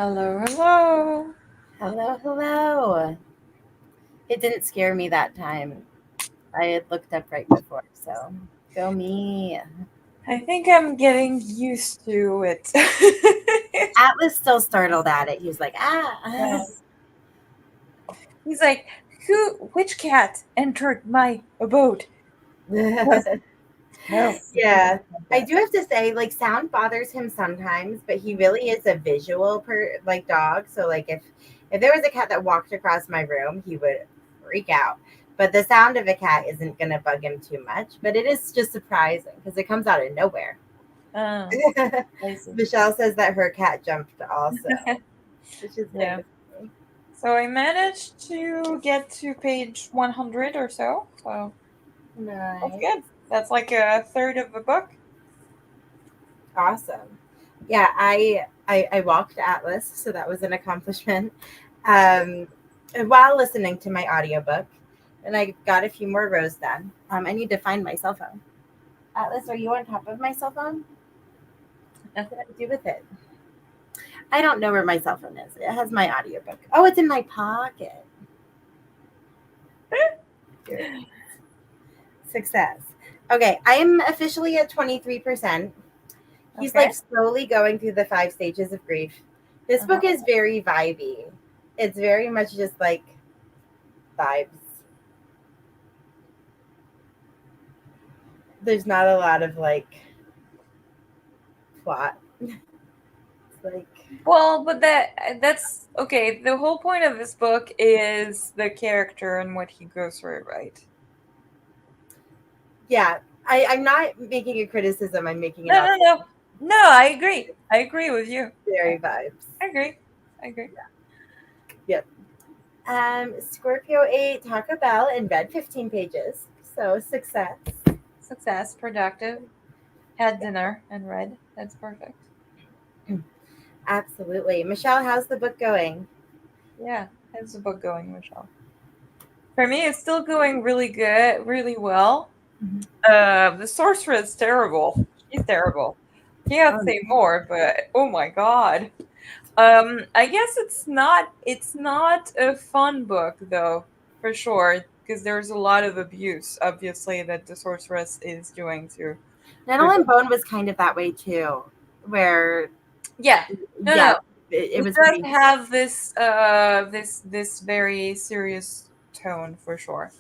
Hello, hello. Hello, hello. It didn't scare me that time. I had looked up right before, so go me. I think I'm getting used to it. Atlas still startled at it. He was like, ah. Yes. He's like, which cat entered my abode? No. Yeah. I do have to say, like, sound bothers him sometimes, but he really is a visual dog. So like if there was a cat that walked across my room, he would freak out. But the sound of a cat isn't gonna bug him too much. But it is just surprising because it comes out of nowhere. I see. Michelle says that her cat jumped also, which is Yeah. kind of funny. So I managed to get to page 100 or so. So that's Nice. good. That's like a third of the book. Awesome. Yeah, I walked Atlas, so that was an accomplishment. Um, while listening to my audiobook, and I got a few more rows done. I need to find my cell phone. Atlas, are you on top of my cell phone? What did I do with it? I don't know where my cell phone is. It has my audiobook. Oh, it's in my pocket. Success. Okay, I am officially at 23%. He's Okay. like slowly going through the 5 stages of grief. This book is very vibey. It's very much just like vibes. There's not a lot of like plot. It's like Well, but that's okay. The whole point of this book is the character and what he goes through, right? yeah, I'm not making a criticism. I'm making an No. No, I agree. I agree with you. very vibes. I agree. I agree. Yep. Scorpio 8, Taco Bell, and read 15 pages. So success. Success, productive. Had dinner and read. That's perfect. Absolutely. Michelle, how's the book going? Yeah, how's the book going, Michelle? For me, it's still going really good, really well. Mhm. The sorceress is terrible. She's terrible. Can't say more, but oh my god. I guess it's not a fun book though, for sure, because there's a lot of abuse, obviously, that the sorceress is doing to. Nettle and Bone was kind of that way too, where Yeah, yeah, no. it It was does pretty. have this very serious tone for sure.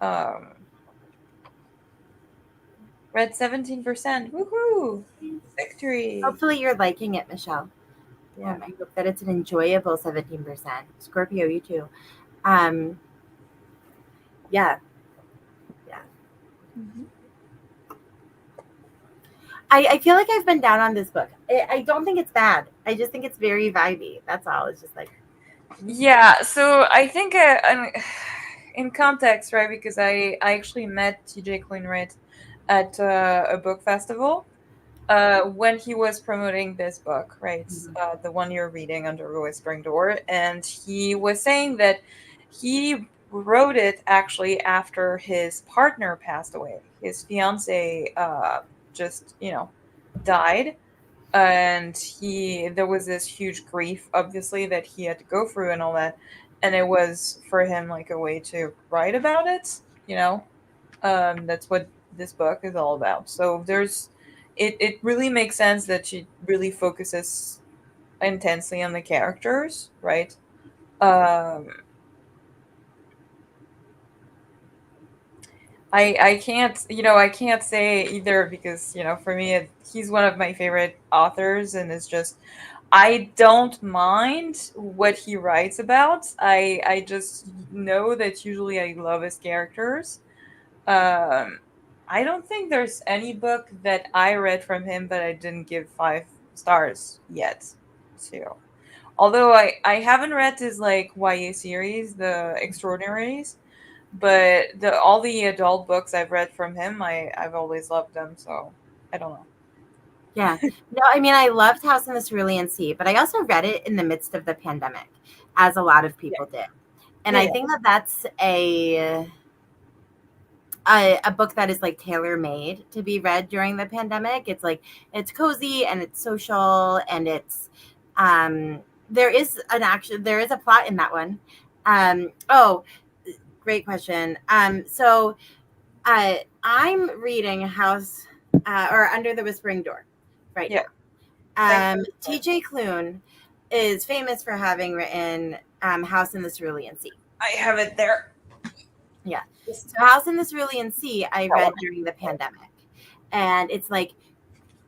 Um, Read 17%. Woohoo! Victory. Hopefully, you're liking it, Michelle. Yeah. I hope that it's an enjoyable 17%. Scorpio, you too. Um, yeah, yeah. Mhm. I feel like I've been down on this book. I don't think it's bad. I just think it's very vibey. That's all. It's just like, Yeah, so I think in context, right? Because I actually met TJ Kleinrit at a book festival when he was promoting this book, right? The one you're reading, Under the Whispering Door, and he was saying that he wrote it actually after his partner passed away. His fiance just died, and there was this huge grief obviously that he had to go through and all that, and it was for him like a way to write about it, you know. That's what this book is all about. So it really makes sense that she really focuses intensely on the characters, right? um I can't, I can't say either, because for me he's one of my favorite authors, and it's just I don't mind what he writes about. I just know that usually I love his characters. Um, I don't think there's any book that I read from him that I didn't give 5 stars yet to. Although I haven't read his like YA series, the Extraordinaries, but all the adult books I've read from him, I've always loved them. So I don't know. yeah. No, I mean, I loved House in the Cerulean Sea, but I also read it in the midst of the pandemic, as a lot of Yeah, people did. And yeah, I yeah. think that that's a book that is like tailor made to be read during the pandemic. It's like it's cozy and it's social and it's um there is an action. There is a plot in that one. Oh, great question. I'm reading House or Under the Whispering Door right Yeah. now. Thank you. TJ Klune is famous for having written House in the Cerulean Sea. I have it there. Yeah. So House in the Cerulean Sea, I read during the pandemic. And it's like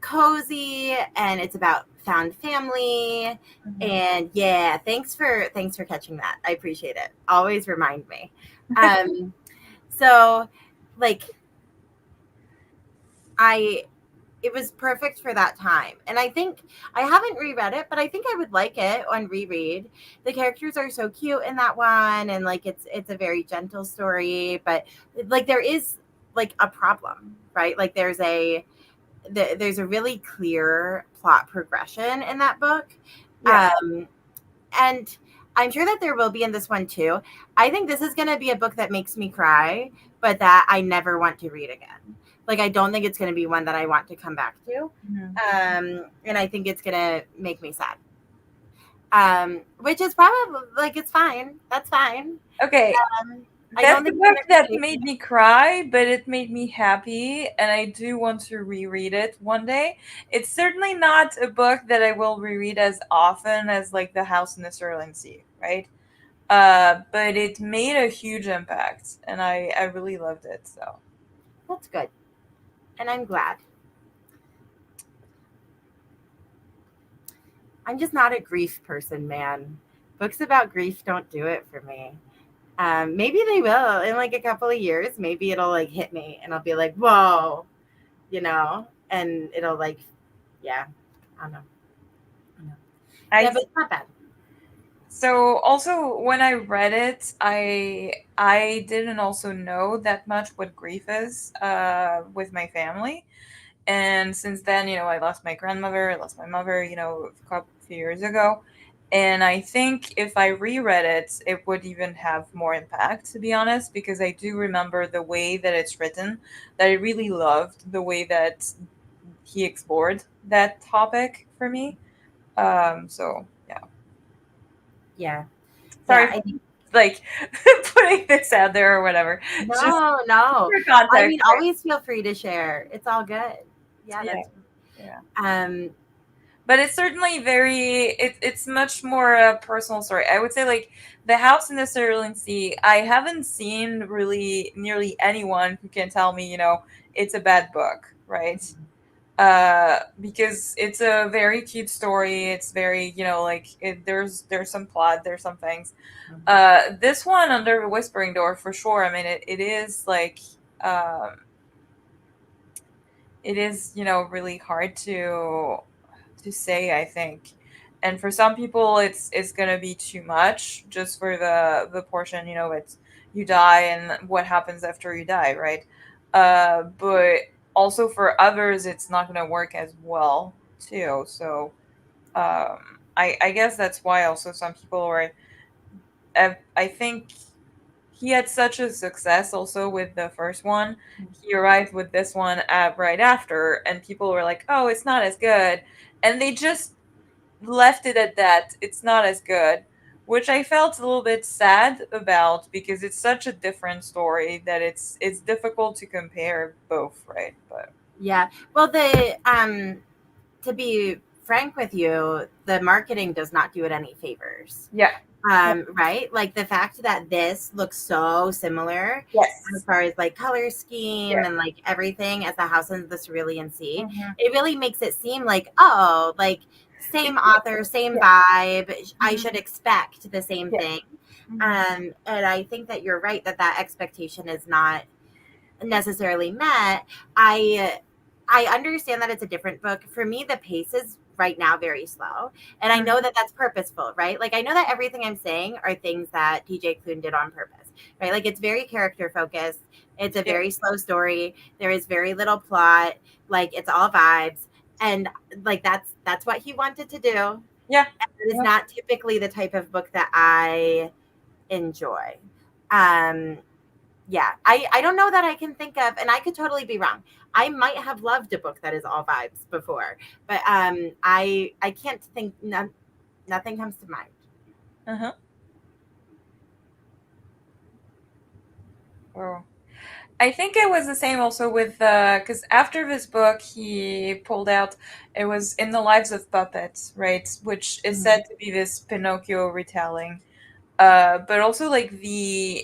cozy and it's about found family. And yeah, thanks for catching that. I appreciate it. Always remind me. So like it was perfect for that time. And I think I haven't reread it, but I think I would like it on reread. The characters are so cute in that one, and like it's a very gentle story, but like there is like a problem, right? Like there's a really clear plot progression in that book. Yeah. And I'm sure that there will be in this one too. I think this is going to be a book that makes me cry, but that I never want to read again. Like, I don't think it's going to be one that I want to come back to. And I think it's going to make me sad. Which is probably, like, it's fine. That's fine. Okay. That's the book that made me cry, but it made me happy, and I do want to reread it one day. It's certainly not a book that I will reread as often as, like, The House in the Cerulean Sea, right? But it made a huge impact, and I really loved it, so. That's good. And I'm glad. I'm just not a grief person, man. Books about grief don't do it for me. Maybe they will in like a couple of years. Maybe it'll like hit me and I'll be like, whoa, you know, and it'll like, yeah, I don't know. Yeah, but it's not bad. So also when I read it, I didn't also know that much what grief is with my family. And since then, I lost my grandmother, I lost my mother, a few years ago. And I think if I reread it, it would even have more impact, to be honest, because I do remember the way that it's written, that I really loved the way that he explored that topic for me. So, yeah. Yeah. Sorry, I think like putting this out there or whatever. No. For context, I mean, always feel free to share. It's all good. Yeah. But it's certainly it's much more a personal story. I would say like The House in the Cerulean Sea, I haven't seen really nearly anyone who can tell me, it's a bad book, right? Because it's a very cute story. It's very, there's some plot, there's some things. This one, Under the Whispering Door, for sure. I mean, it is like, it is, really hard to say, I think. And for some people, it's gonna be too much just for the portion, it's you die and what happens after you die, right? But also for others, it's not gonna work as well too. So I guess that's why also some people were. I think he had such a success also with the first one. He arrived with this one right after, and people were like, "Oh, it's not as good," and they just left it at that. It's not as good, which I felt a little bit sad about because it's such a different story that it's difficult to compare both, right? But yeah, well, to be frank with you, the marketing does not do it any favors. Yeah. Right? Like the fact that this looks so similar, yes, as far as like color scheme and like everything as the House in the Cerulean Sea, it really makes it seem like, oh, like same author, same vibe. I should expect the same thing. And I think that you're right that expectation is not necessarily met. I understand that it's a different book. For me, the pace is right now very slow, and I know that that's purposeful, right? Like I know that everything I'm saying are things that TJ Klune did on purpose, right? Like it's very character focused. It's a very slow story. There is very little plot. Like it's all vibes, and like that's what he wanted to do. Yeah, it's not typically the type of book that I enjoy. Yeah, I don't know that I can think of, and I could totally be wrong. I might have loved a book that is all vibes before, but I can't think. Nothing comes to mind. Uh-huh. Oh. I think it was the same also with because after this book he pulled out it was In the Lives of Puppets, right? Which is Mhm. said to be this Pinocchio retelling. But also like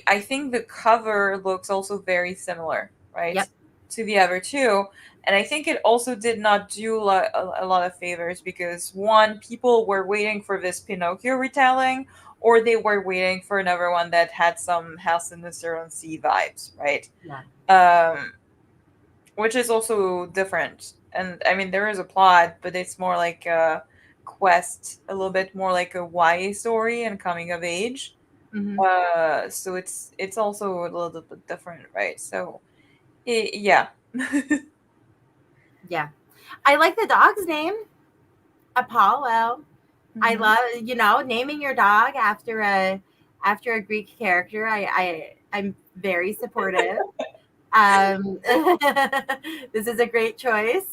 I think the cover looks also very similar, right, Yep. to the other two. And I think it also did not do a lot of favors because one, people were waiting for this Pinocchio retelling, or they were waiting for another one that had some House in the Cerulean Sea vibes, right? Yeah. Um, which is also different. And I mean, there is a plot, but it's more like a quest, a little bit more like a YA story and coming of age. Hmm. So it's also a little bit different, right? So yeah. Yeah. I like the dog's name, Apollo. I Hmm. love, naming your dog after a Greek character. I'm very supportive. Um, this is a great choice,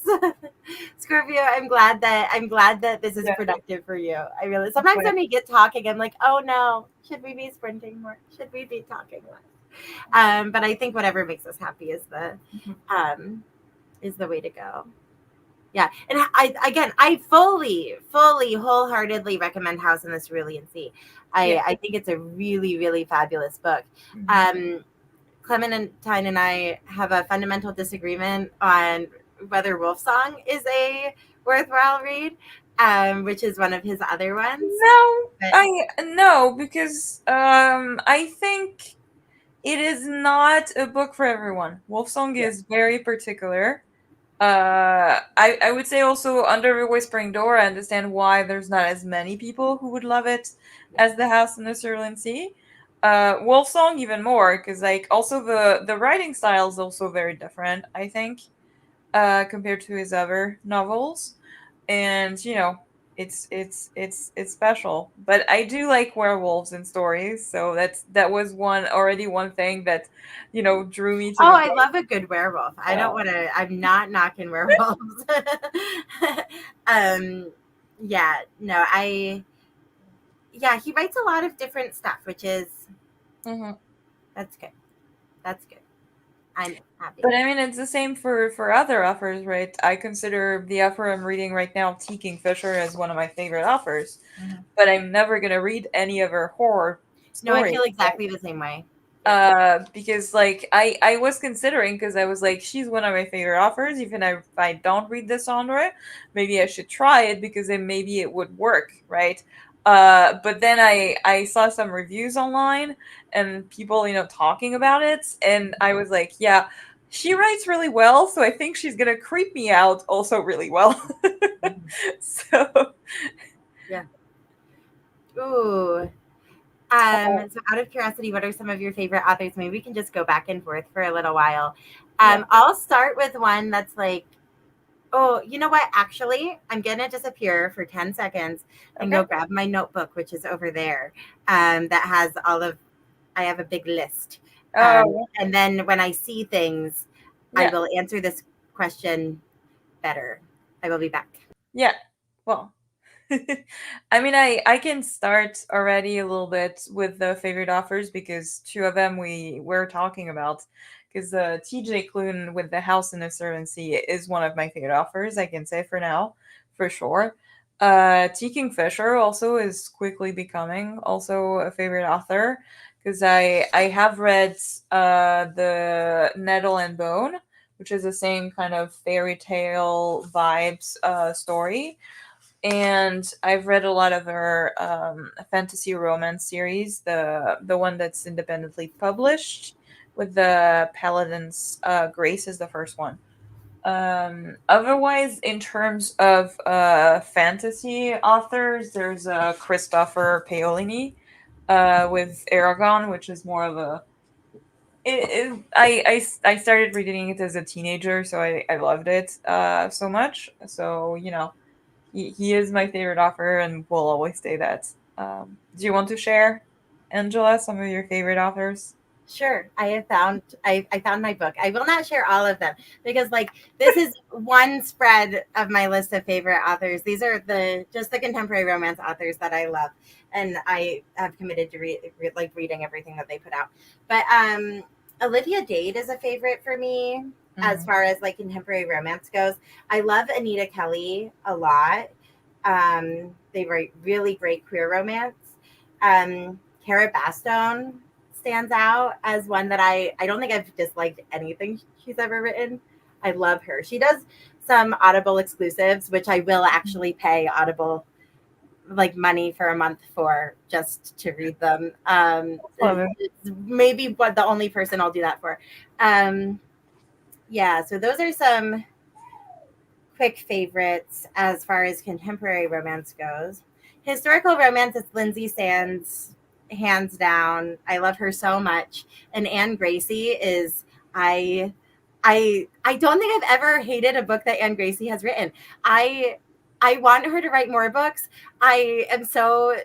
Scorpio. I'm glad that this is Yeah. productive for you. I really sometimes when we get talking, I'm like, oh no, should we be sprinting more? Should we be talking less? But I think whatever makes us happy um, is the way to go. Yeah, and I fully, wholeheartedly recommend House in the Cerulean Sea. Yeah. I think it's a really, really fabulous book. Hmm. Um, Clementine and I have a fundamental disagreement on whether Wolfsong is a worthwhile read, which is one of his other ones. No, But I no because I think it is not a book for everyone. Wolfsong yeah, is very particular. I would say also Under the Whispering Door. I understand why there's not as many people who would love it yeah. as The House in the Cerulean Sea. Wolfsong even more because like also the writing style is also very different. I think compared to his other novels, and it's special. But I do like werewolves in stories, so that was one thing that drew me to Oh, the I book. love a good werewolf. I Yeah. don't want to. I'm not knocking werewolves. um, yeah, no, yeah, he writes a lot of different stuff, which is Mhm. that's good. That's good. I'm happy. But I mean, it's the same for other authors, right? I consider the author I'm reading right now, T. Kingfisher, as one of my favorite authors. Mhm. But I'm never gonna read any of her horror No, I stories. feel exactly the same way. Yep. Because like I was considering because I was like she's one of my favorite authors. Even if I don't read this genre, maybe I should try it because then maybe it would work, right? But then I saw some reviews online and people talking about it, and I was like, yeah, she writes really well, so I think she's gonna creep me out also really well. Mhm. So Yeah. Ooh. So out of curiosity, what are some of your favorite authors? Maybe we can just go back and forth for a little while. yeah, I'll start with one that's like, oh, you know what? Actually, I'm gonna disappear for 10 seconds and okay, go grab my notebook, which is over there. That has I have a big list. oh And then when I see things, I yeah. will answer this question better. I will be back. Yeah. Well, I mean, I can start already a little bit with the favorite offers because two of them we were talking about. Because TJ Klune with The House in the Servant Sea is one of my favorite offers, I can say for now, for sure. T. Kingfisher also is quickly becoming also a favorite author because I have read the Nettle and Bone, which is the same kind of fairy tale vibes story. And I've read a lot of her fantasy romance series, the one that's independently published with the Paladin's Grace is the first one. Otherwise, in terms of fantasy authors, there's Christopher Paolini with Aragon, which is more of a I started reading it as a teenager, so I loved it so much. So he is my favorite author and will always stay that. Do you want to share, Angela, some of your favorite authors? Sure. I found my book. I will not share all of them because like this is one spread of my list of favorite authors. These are the contemporary romance authors that I love and I have committed to reading everything that they put out. But Olivia Dade is a favorite for me as far as like contemporary romance goes. I love Anita Kelly a lot. They write really great queer romance. Cara Bastone stands out as one that I don't think I've disliked anything she's ever written. I love her. She does some Audible exclusives, which I will actually pay Audible like money for a month for just to read them. It's maybe what the only person I'll do that for. Yeah, so those are some quick favorites as far as contemporary romance goes. Historical romance is Lindsay Sands, hands down. I love her so much. And Anne Gracie is I I don't think I've ever hated a book that Anne Gracie has written. I want her to write more books. I am so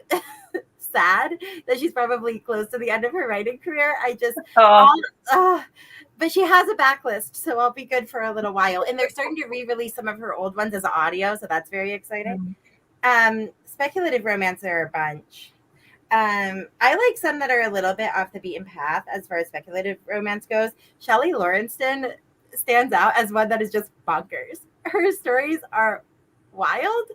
sad that she's probably close to the end of her writing career. I just but she has a backlist, so I'll be good for a little while. And they're starting to re-release some of her old ones as audio, so that's very exciting. Speculative romance are a bunch. I like some that are a little bit off the beaten path as far as speculative romance goes. Shelley Lawrenston stands out as one that is just bonkers. Her stories are wild,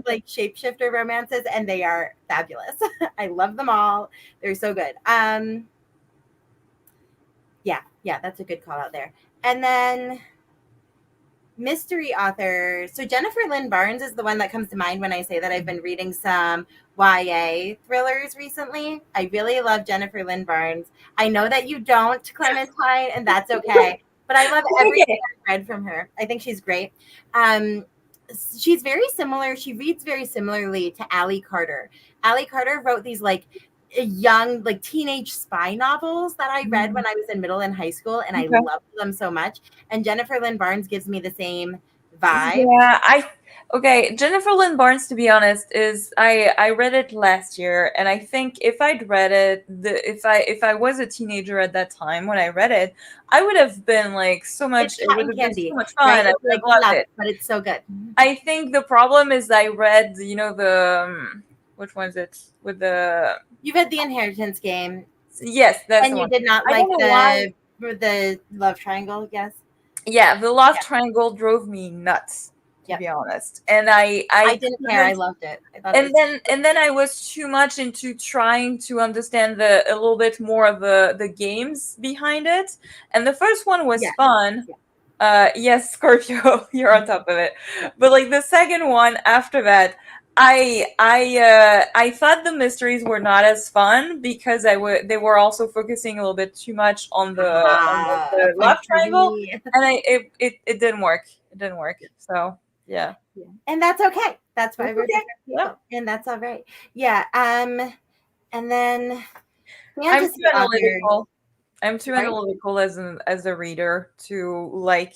like shapeshifter romances, and they are fabulous. I love them all. They're so good. Yeah, that's a good call out there. And then mystery author. So Jennifer Lynn Barnes is the one that comes to mind when I say that I've been reading some YA thrillers recently. I really love Jennifer Lynn Barnes. I know that you don't, Clementine, and that's okay. But I love everything I've read from her. I think she's great. She's very similar. She reads very similarly to Allie Carter. Allie Carter wrote these like young, like teenage spy novels that I read when I was in middle and high school, and I loved them so much. And Jennifer Lynn Barnes gives me the same vibe. Yeah, Jennifer Lynn Barnes, to be honest, is I read it last year, and I think if I'd read it, if I was a teenager at that time when I read it, I would have been like so much. It would have been so much fun. Right? I would have loved it. But it's so good. I think the problem is I read, the which one is it with the. You read The Inheritance Game. Yes, that's and the you one. did not like the love triangle, yes? Yeah, the love triangle drove me nuts, to be honest. And I didn't care. I loved it. And then I was too much into trying to understand a little bit more of the games behind it. And the first one was fun. Yes, Scorpio, you're on top of it. But like the second one after that, I thought the mysteries were not as fun because they were also focusing a little bit too much on the love triangle, and it didn't work. It didn't work. So yeah. And that's okay. That's why we're different people, and that's all right. Yeah. And then I'm too analytical. I'm too analytical as a reader to like,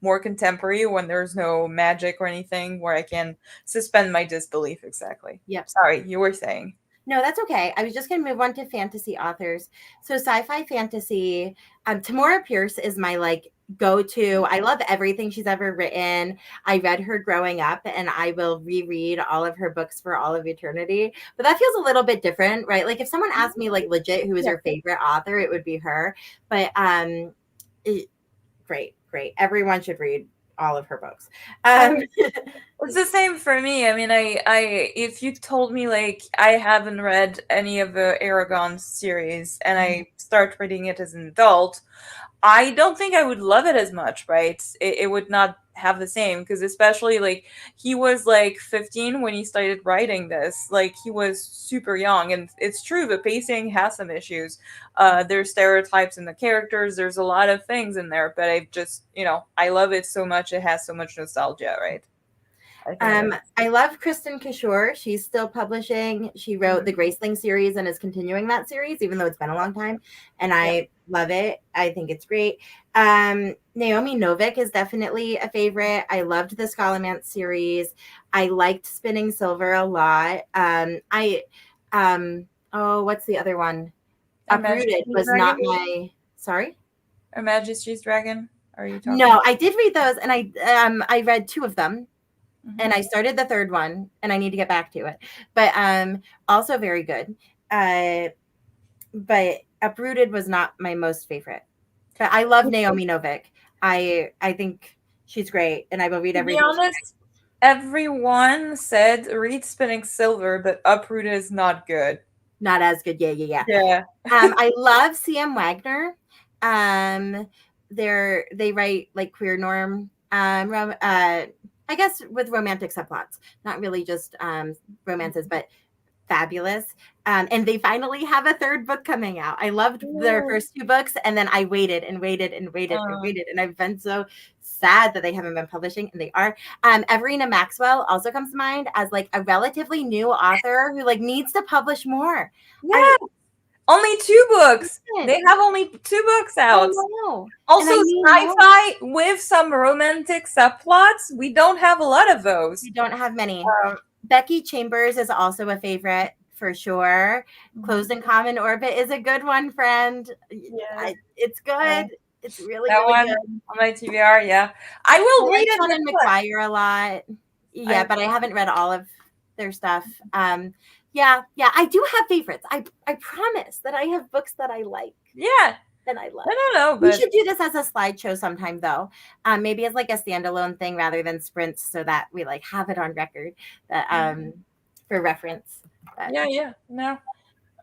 more contemporary when there's no magic or anything where I can suspend my disbelief. Exactly. Yep. Sorry, you were saying. No, that's okay. I was just going to move on to fantasy authors. So sci-fi fantasy, Tamora Pierce is my like go-to. I love everything she's ever written. I read her growing up and I will reread all of her books for all of eternity. But that feels a little bit different, right? Like if someone asked me like legit who is her favorite author, it would be her. But great. Everyone should read all of her books. It's the same for me. I mean, I if you told me like I haven't read any of the Aragon series and I start reading it as an adult, I don't think I would love it as much, right? It would not have the same because especially like he was like 15 when he started writing this. Like he was super young, and it's true the pacing has some issues. There's stereotypes in the characters. There's a lot of things in there, but I just I love it so much. It has so much nostalgia, right? I love Kristen Kishore. She's still publishing. She wrote the Graceling series and is continuing that series, even though it's been a long time. And I love it. I think it's great. Naomi Novik is definitely a favorite. I loved the Scholomance series. I liked Spinning Silver a lot. What's the other one? A Uprooted Majesty's was not Dragon? my. Sorry. A Majesty's Dragon? Are you talking? No, I did read those, and I read two of them, Mhm. and I started the third one, and I need to get back to it. But also very good. But Uprooted was not my most favorite. But I love Naomi Novik. I think she's great, and I will read To be everything. honest, everyone said read Spinning Silver, but Uprooted is not good. Not as good. Yeah. Yeah. I love C.M. Wagner. They write like queer norm. I guess with romantic subplots, not really just romances, but fabulous. And they finally have a third book coming out. I loved their first two books, and then I waited and waited and waited and waited, and I've been so sad that they haven't been publishing, and they are. Everina Maxwell also comes to mind as like a relatively new author who like needs to publish more. Yeah. Only 2 books. They have only 2 books out. Also, sci-fi with some romantic subplots. We don't have a lot of those. We don't have many. Becky Chambers is also a favorite for sure. Closed in Common Orbit is a good one, friend. Yeah. It's good. It's really, that really one good. On my TBR, yeah. I will read it. Sean McGuire a lot. Yeah, but I haven't read all of their stuff. Yeah, I do have favorites. I promise that I have books that I like. Yeah. And I love. I don't know, but we but should do this as a slideshow sometime, though. Maybe as like a standalone thing rather than sprints, so that we like have it on record that for reference. But. Yeah. No.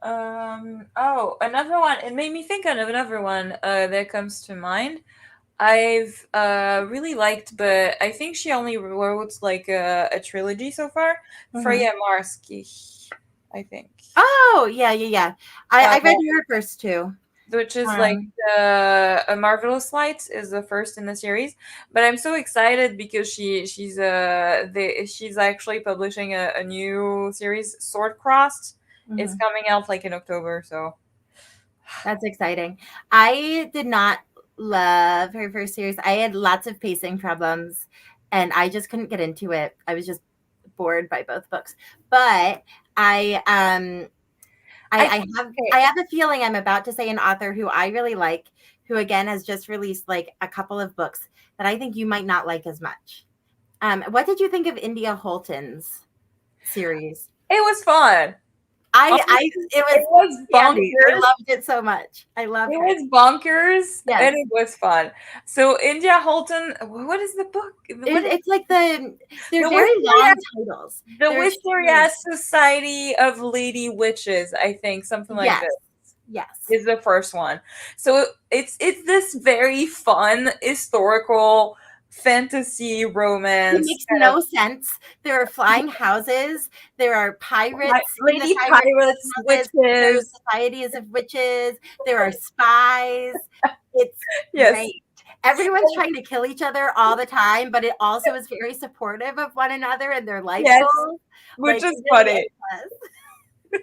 Oh, another one. It made me think of another one that comes to mind. I've really liked, but I think she only wrote like a trilogy so far. Freya Marski, I think. Oh, yeah. I read her first too. Which is like a Marvelous Light is the first in the series, but I'm so excited because she's actually publishing a new series, Sword Crossed. It's coming out like in October, so that's exciting. I did not love her first series. I had lots of pacing problems, and I just couldn't get into it. I was just bored by both books, but I have a feeling I'm about to say an author who I really like, who again has just released like a couple of books that I think you might not like as much. What did you think of India Holton's series? It was fun. It was bonkers. I loved it so much. I loved it. It was bonkers, and it was fun. So India Holton, what is the book? It's like they're very long titles. The Wisteria Society of Lady Witches, I think, something like this. Yes, is the first one. So it's this very fun historical fantasy romance. It makes no sense. There are flying houses. There are pirates. Lady pirates, witches. There are societies of witches. There are spies. It's great. Everyone's trying to kill each other all the time, but it also is very supportive of one another and their life goals. Which is funny. So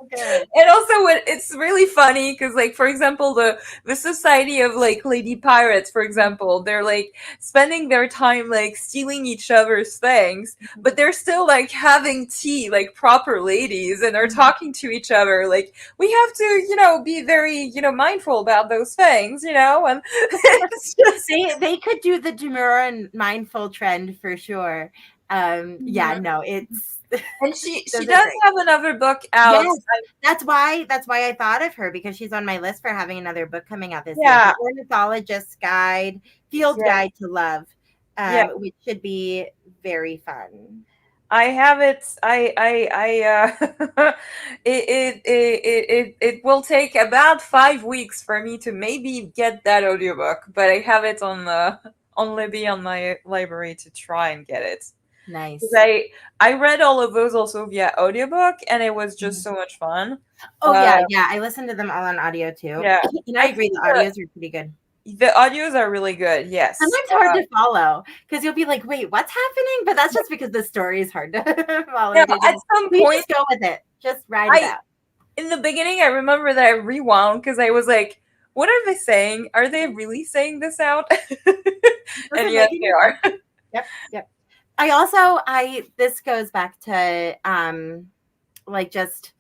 good. And also it's really funny because like for example the society of like lady pirates, for example, they're like spending their time like stealing each other's things, but they're still like having tea like proper ladies, and they're talking to each other like we have to be very mindful about those things, and it's just they could do the demure and mindful trend for sure. It's and she does have another book out. Yes, that's why I thought of her, because she's on my list for having another book coming out this year. Ornithologist's Guide, Field Guide to Love, which should be very fun. I have it. It will take about 5 weeks for me to maybe get that audiobook, but I have it on Libby on my library to try and get it. Nice. I read all of those also via audiobook, and it was just so much fun. Oh yeah. I listened to them all on audio too. Yeah, I agree. The audios are pretty good. The audios are really good. Yes. Sometimes hard to follow because you'll be like, "Wait, what's happening?" But that's just because the story is hard to follow. Yeah, at some point, just go with it. Just ride it out. In the beginning, I remember that I rewound because I was like, "What are they saying? Are they really saying this out?" And yes, they are. Yep. I also this goes back to like just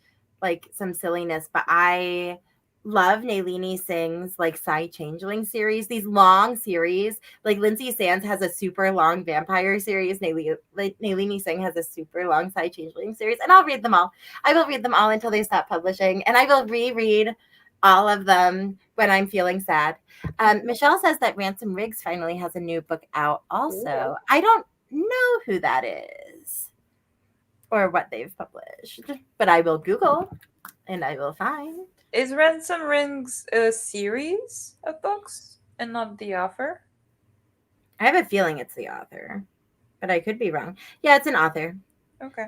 like some silliness, but I love Nalini Singh's like Psy Changeling series, these long series. Like Lindsay Sands has a super long vampire series. Nalini Singh has a super long Psy Changeling series, and I'll read them all. I will read them all until they stop publishing, and I will reread all of them when I'm feeling sad. Michelle says that Ransom Riggs finally has a new book out also. Ooh. I don't know who that is or what they've published, but I will Google and I will find. Is Ransom Rings a series of books and not the author? I have a feeling it's the author, but I could be wrong. Yeah, it's an author. Okay.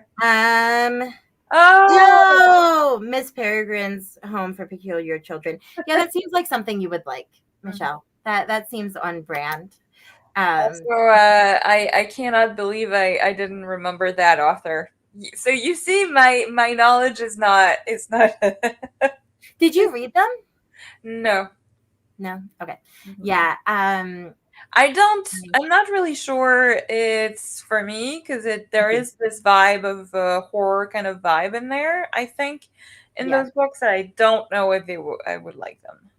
Oh, Miss Peregrine's Home for Peculiar Children. Yeah, that seems like something you would like, Michelle. That seems on brand. Also, I cannot believe I didn't remember that author. So you see, my knowledge is not Did you read them? No. No. Okay. Yeah. I'm not really sure it's for me because there is this vibe of horror kind of vibe in there, I think, in those books. I don't know if I would like them.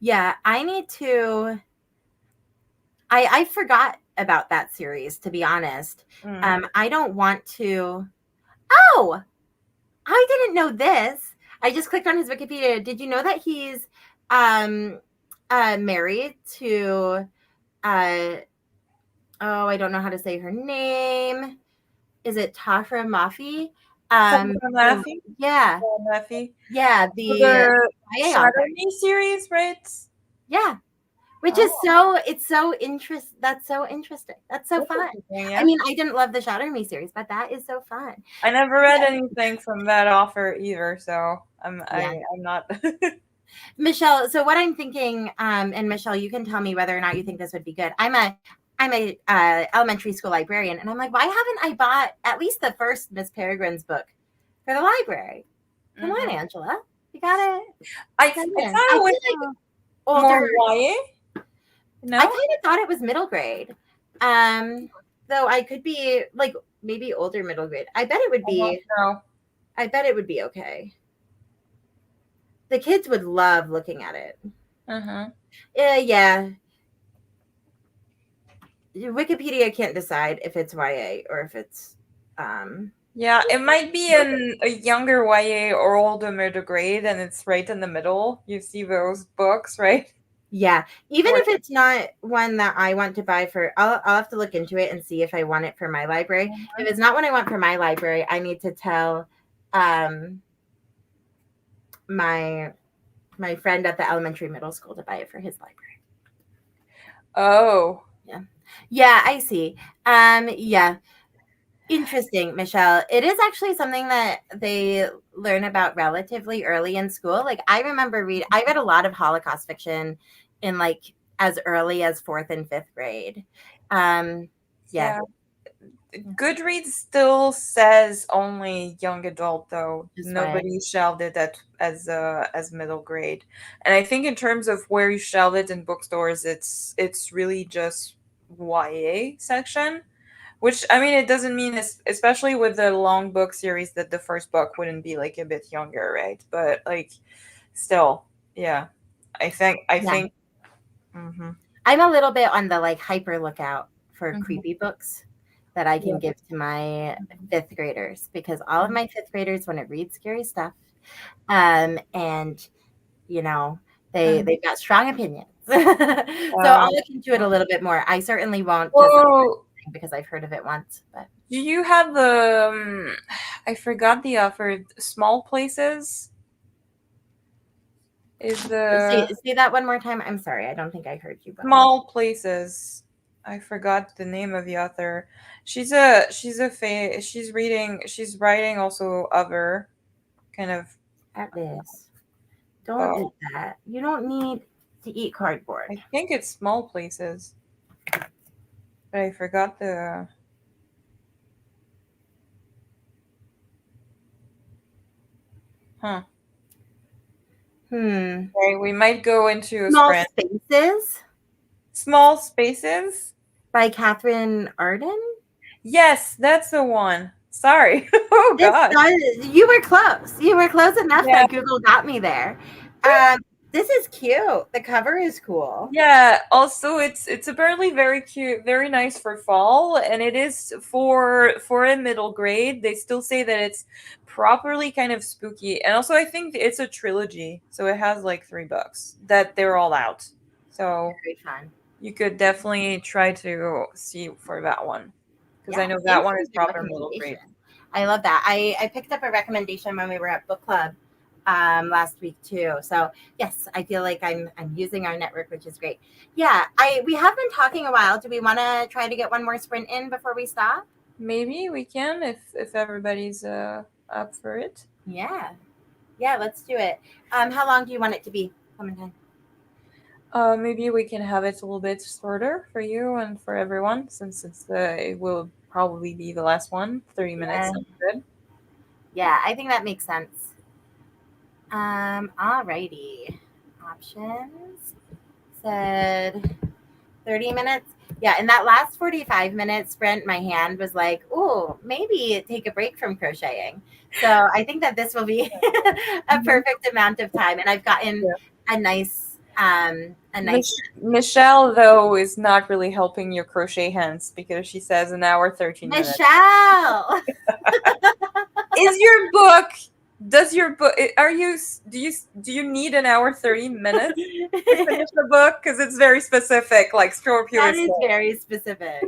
Yeah, I need to. I forgot about that series, to be honest. I don't want to. Oh, I didn't know this. I just clicked on his Wikipedia. Did you know that he's married to I don't know how to say her name. Is it Tafra Mafi? Mafi? Yeah. Mafi? Yeah, the Saturday series, right? Yeah. Which is it's so interesting. That's so interesting. That's so fun. Yeah. I mean, I didn't love the Shatter Me series, but that is so fun. I never read anything from that author either, so I'm not. Michelle, so what I'm thinking, and Michelle, you can tell me whether or not you think this would be good. I'm a elementary school librarian, and I'm like, why haven't I bought at least the first Miss Peregrine's book for the library? Come on, Angela, you got it. I thought it was like older YA. No, I kind of thought it was middle grade. Though I could be like maybe older middle grade. I bet it would be. I bet it would be okay. The kids would love looking at it. Yeah. Wikipedia can't decide if it's YA or if it's. Yeah, it might be a younger YA or older middle grade, and it's right in the middle. You see those books, right? Yeah, even if it's not one that I want to buy I'll have to look into it and see if I want it for my library. If it's not one I want for my library, I need to tell my friend at the elementary middle school to buy it for his library. Oh. Yeah, I see. Yeah. Interesting, Michelle. It is actually something that they learn about relatively early in school. Like I remember I read a lot of Holocaust fiction in like as early as 4th and 5th grade. Yeah. Goodreads still says only young adult though. Nobody shelved it as middle grade. And I think in terms of where you shelve it in bookstores, it's really just YA section. Which, I mean, it doesn't mean, especially with the long book series, that the first book wouldn't be, like, a bit younger, right? But, like, still, yeah. I think. I'm a little bit on the, like, hyper lookout for creepy books that I can give to my 5th graders. Because all of my 5th graders want to read scary stuff. And, you know, they've got strong opinions. So I'll look into it a little bit more. I certainly won't just... because I've heard of it once. But do you have the I forgot the author, Small Places? Is the say that one more time? I'm sorry, I don't think I heard you. Small Places. I forgot the name of the author. She's writing also other kind of at this. Don't eat that. You don't need to eat cardboard. I think it's Small Places. But I forgot the... Okay, we might go into Small Spaces. Small Spaces? By Catherine Arden? Yes, that's the one. Sorry. Oh, God. You were close. You were close enough that Google got me there. Um, this is cute. The cover is cool. Yeah, also it's apparently very cute, very nice for fall, and it is for a middle grade. They still say that it's properly kind of spooky. And also I think it's a trilogy, so it has like 3 books that they're all out. So Very fun. you could definitely try to see for that one. Because I Yeah, know that thanks one for is the proper middle grade. recommendation. I love that. I picked up a recommendation when we were at book club last week too. So yes, I feel like I'm using our network, which is great. Yeah, I we have been talking a while. Do we want to try to get one more sprint in before we stop? Maybe we can if everybody's up for it. Yeah, yeah, let's do it. How long do you want it to be? Clementine? Maybe we can have it a little bit shorter for you and for everyone, since it will probably be the last one. 30 minutes Yeah, sounds good. yeah, I think that makes sense. Alrighty. Options said 30 minutes. Yeah, in that last 45-minute sprint, my hand was like, oh, maybe take a break from crocheting. So I think that this will be a Mhm. perfect amount of time. And I've gotten Yeah. a nice Michelle though is not really helping your crochet hands because she says an hour 13 minutes. Michelle. Is your book? Does your book? Are you? Do you need an hour 30 minutes to finish the book? Because it's very specific, like Scorpio That is is saying. very specific.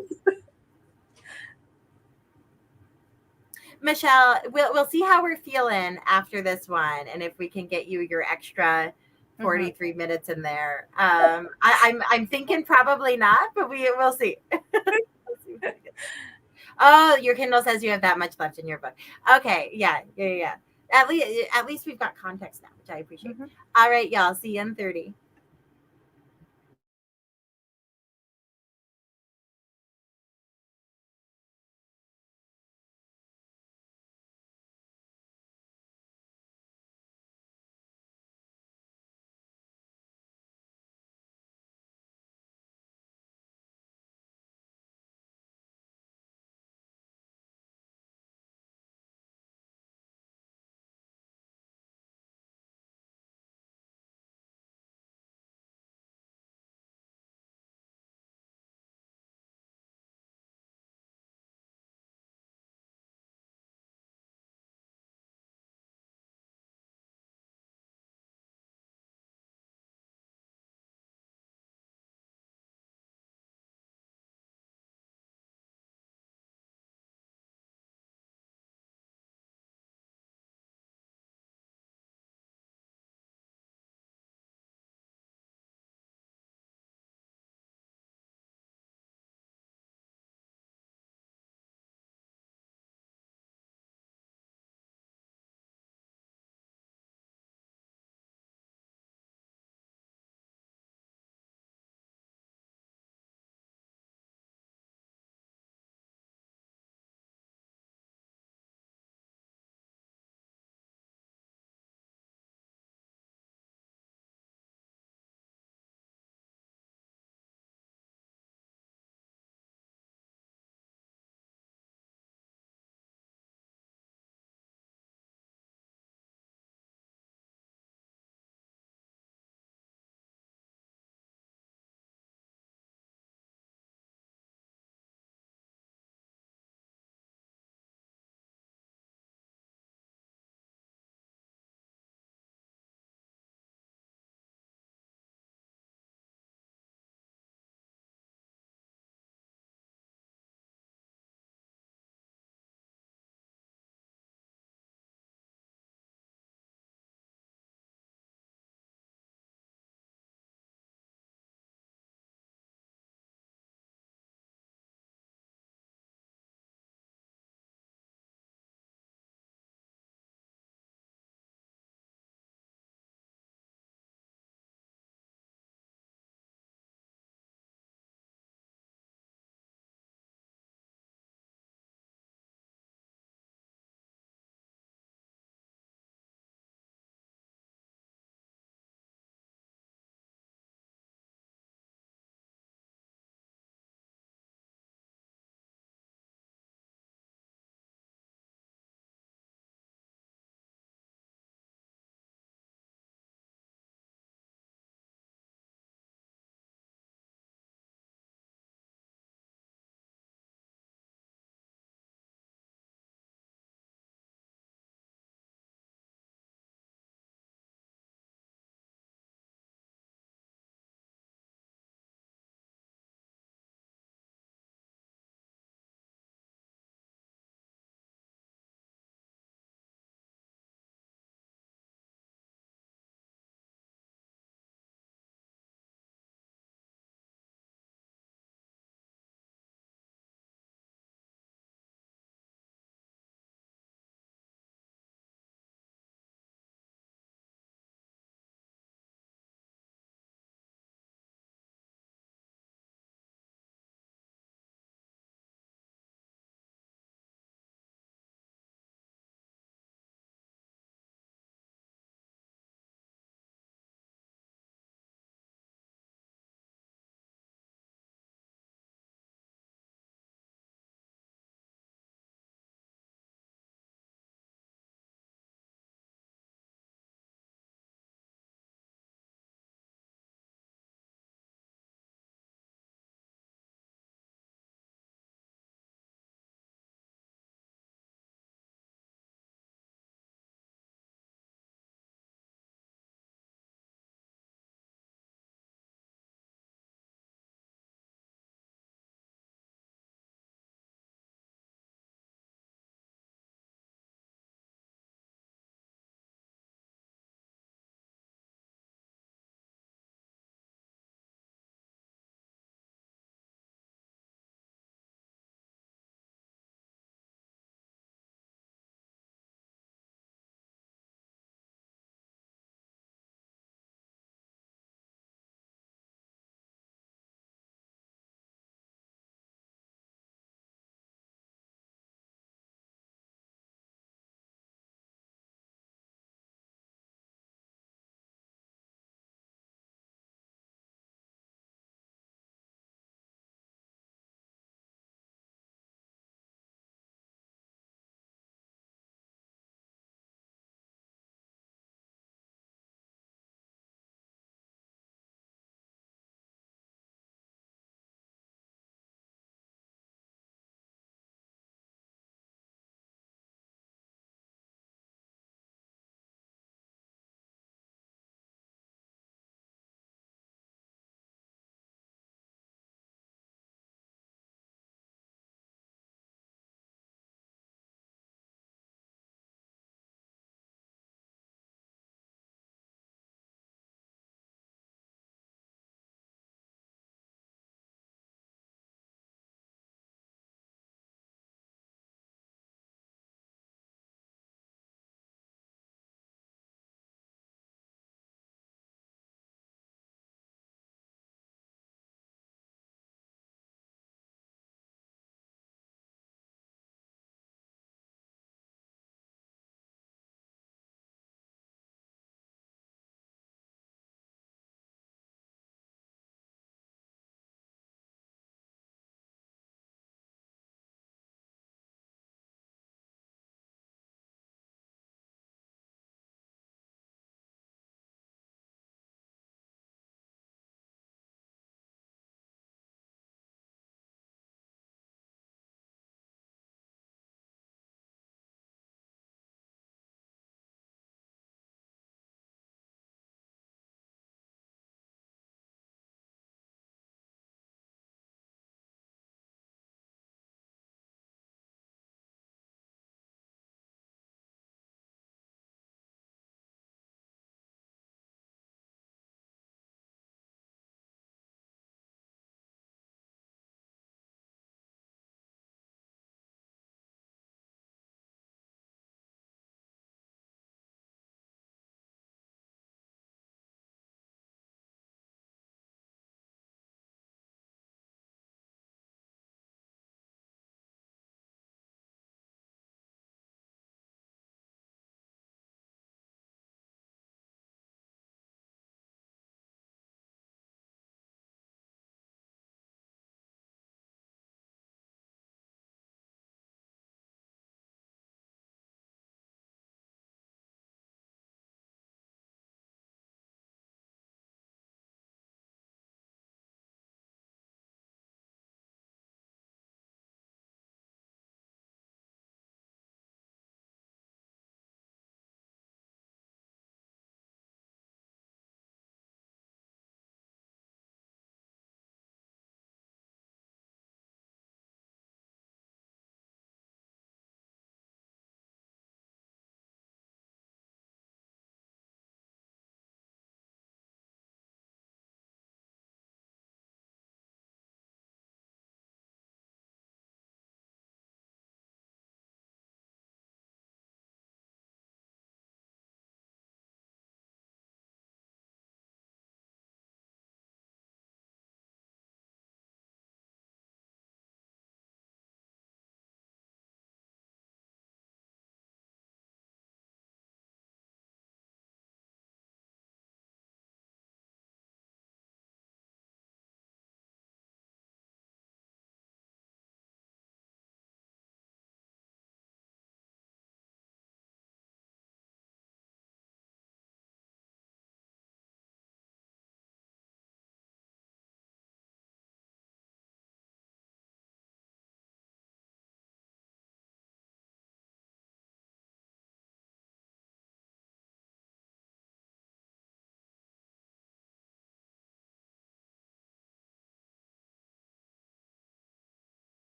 Michelle, we'll see how we're feeling after this one, and if we can get you your extra Mhm. 43 minutes in there. I'm thinking probably not, but we'll see. We'll see what I get. Oh, your Kindle says you have that much left in your book. Okay, yeah. At least we've got context now, which I appreciate. Mhm. All right, y'all. See you in 30.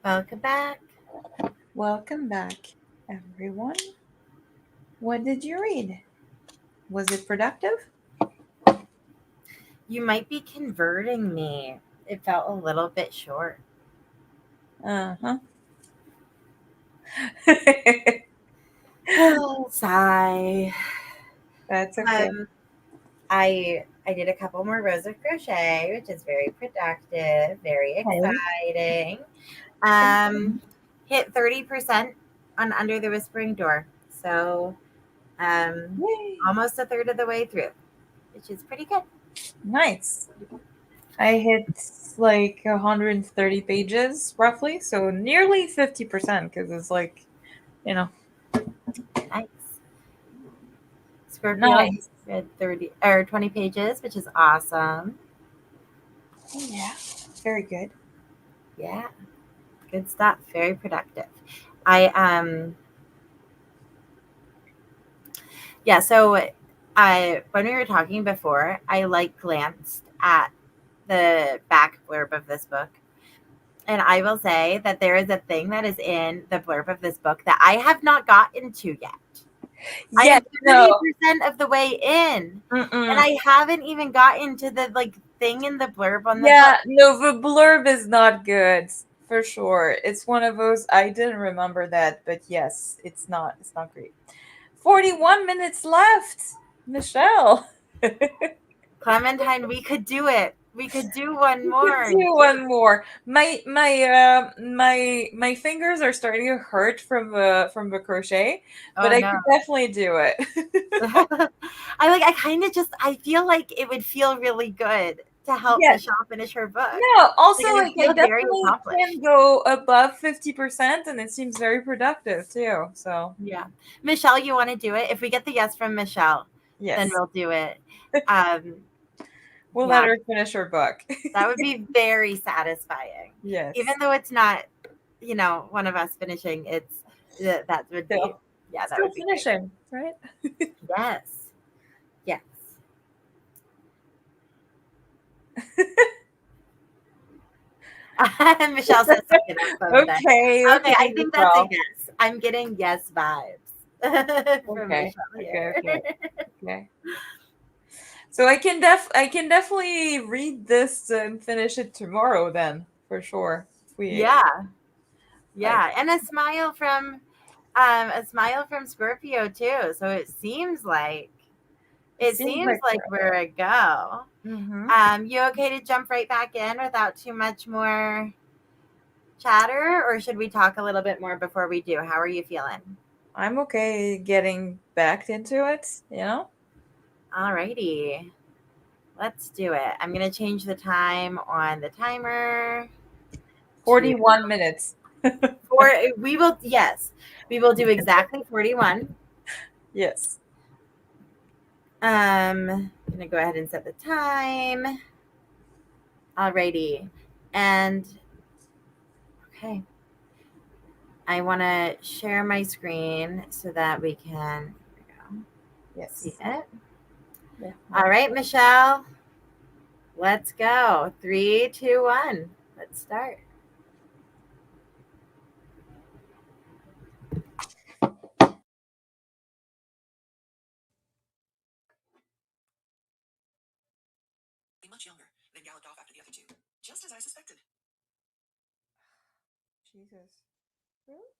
Welcome back. Welcome back, everyone. What did you read? Was it productive? You might be converting me. It felt a little bit short. Uh-huh. Sigh. That's okay. I did a couple more rows of crochet, which is very productive, very Okay. exciting. Hit 30% on Under the Whispering Door. So Yay. almost a third of the way through, which is pretty good. Nice. I hit like 130 pages roughly, so nearly 50% because it's like, you know, Nice. Scorpio nice. read 30 or 20 pages, which is awesome. Yeah, very good. Yeah. Good stuff. Very productive. I yeah, so I when we were talking before, I like glanced at the back blurb of this book. And I will say that there is a thing that is in the blurb of this book that I have not gotten to yet. I Yeah, am no. 30% of the way in. And Mm-mm. I haven't even gotten to the like thing in the blurb on the Yeah, book. no, the blurb is not good for sure. It's one of those I didn't remember that, but yes, it's not great. 41 minutes left. Michelle. Clementine, we could do it. We could do one You could more. do one more. My fingers are starting to hurt from the crochet, but Oh I no. could definitely do it. I kind of just I feel like it would feel really good to help Yes. Michelle finish her book. No, also Like I like I feel very definitely can accomplished. go above 50% and it seems very productive too. So Yeah. Michelle, you want to do it? If we get the yes from Michelle, then yes. we'll do it. Um We'll let yeah, her finish her book. that would be very satisfying. Even Yes. though it's not, one of us finishing, that would be Still yeah, that still would be great. finishing, right? Yes. Yes. Michelle says something else someday. Okay, Okay, okay, I think that's a Michelle. yes. I'm getting yes vibes from Okay. Michelle Okay, here. okay. Okay. So I can definitely read this and finish it tomorrow then, for sure. If we Yeah. like Yeah. And a smile from Scorpio too. So it it seems seems like like we're a go. mm-hmm. You okay to jump right back in without too much more chatter, or should we talk a little bit more before we do? How are you feeling? I'm okay getting back into it, you know? Alrighty. Let's do it. I'm gonna change the time on the timer to 41 minutes. four. We will do exactly 41. Yes. I'm gonna go ahead and set the time. Alrighty. And okay. I wanna share my screen so that we can see Yes. it. Yeah. All right, Michelle. Let's go. 3, 2, 1. Let's start. Much younger, then galloped off after the other two, just as I suspected. Jesus. Really?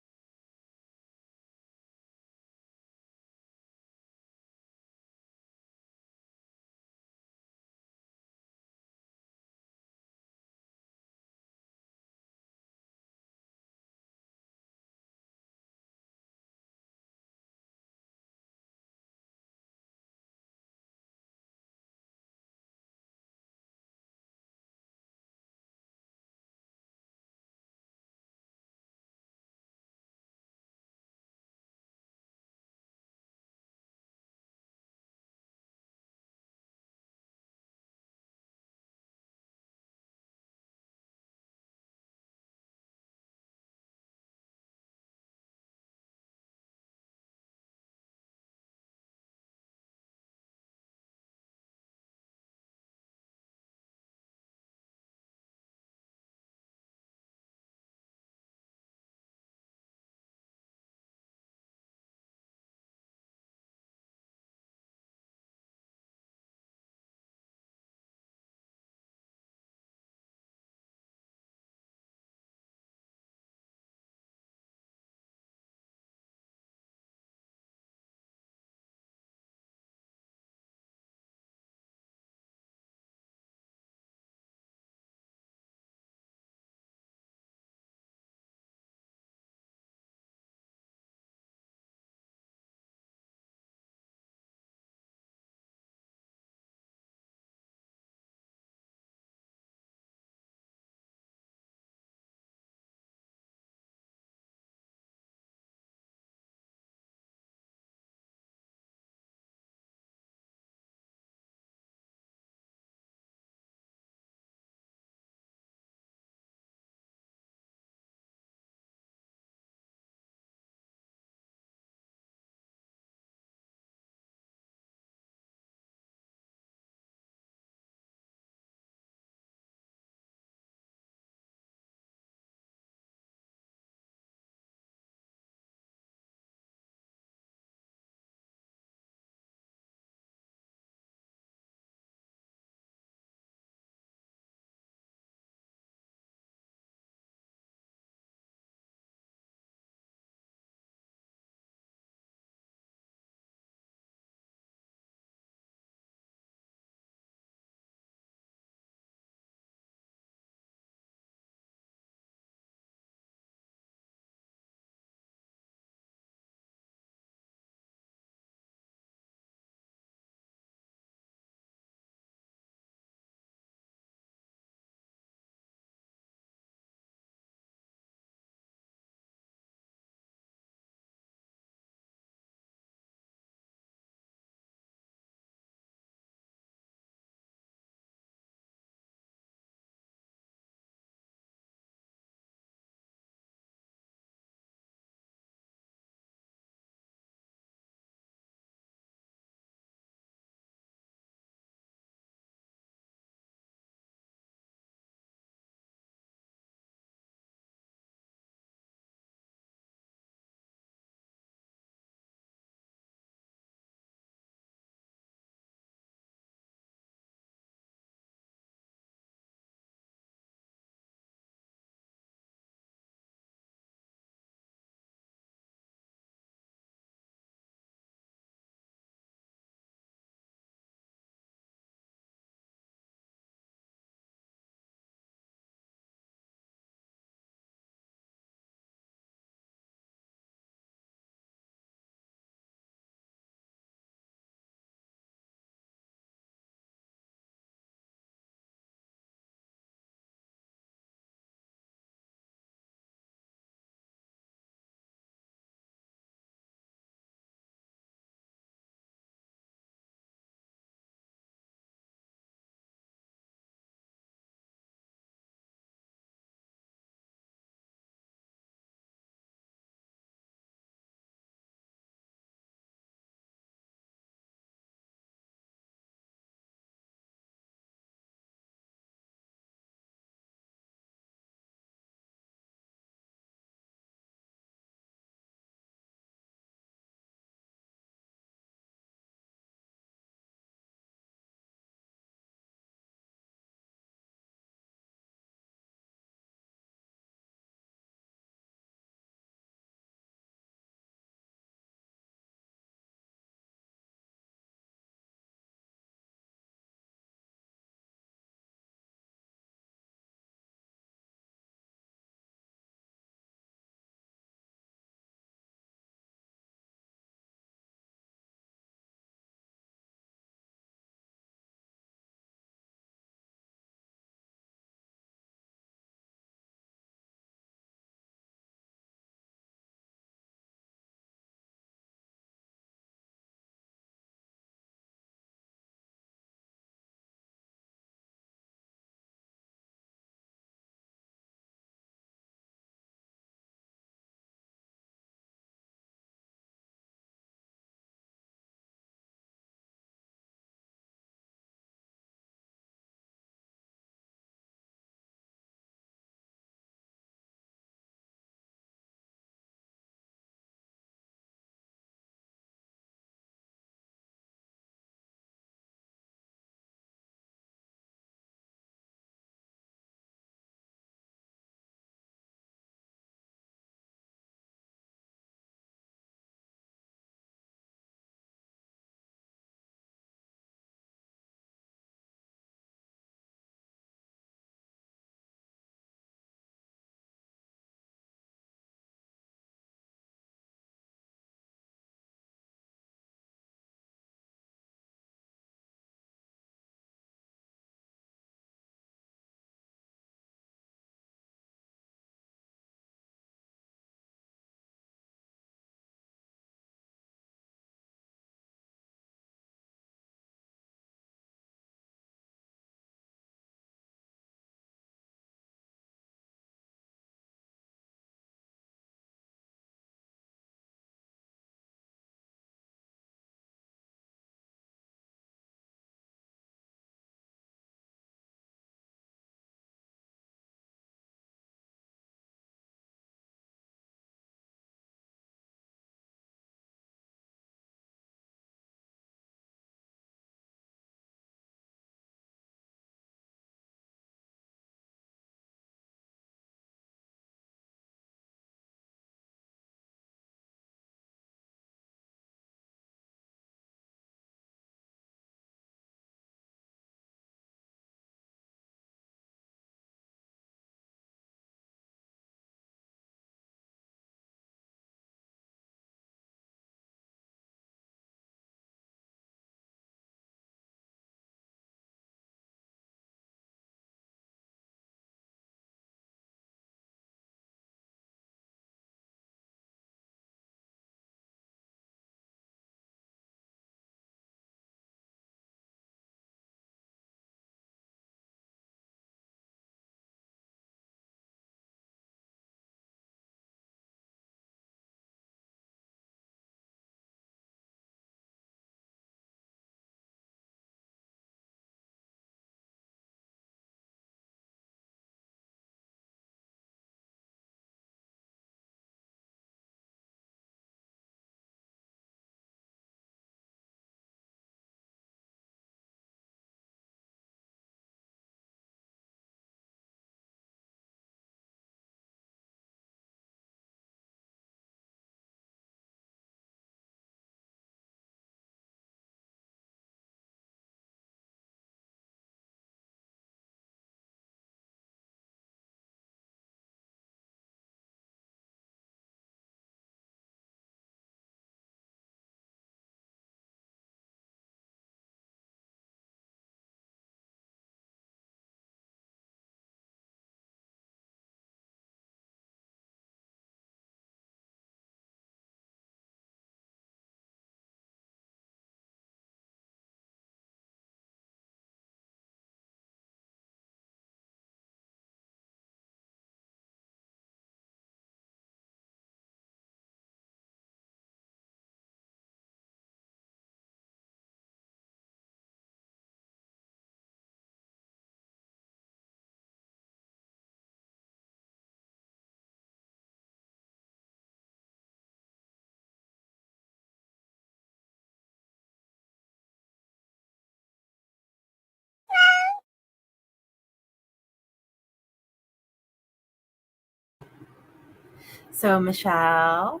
So, Michelle,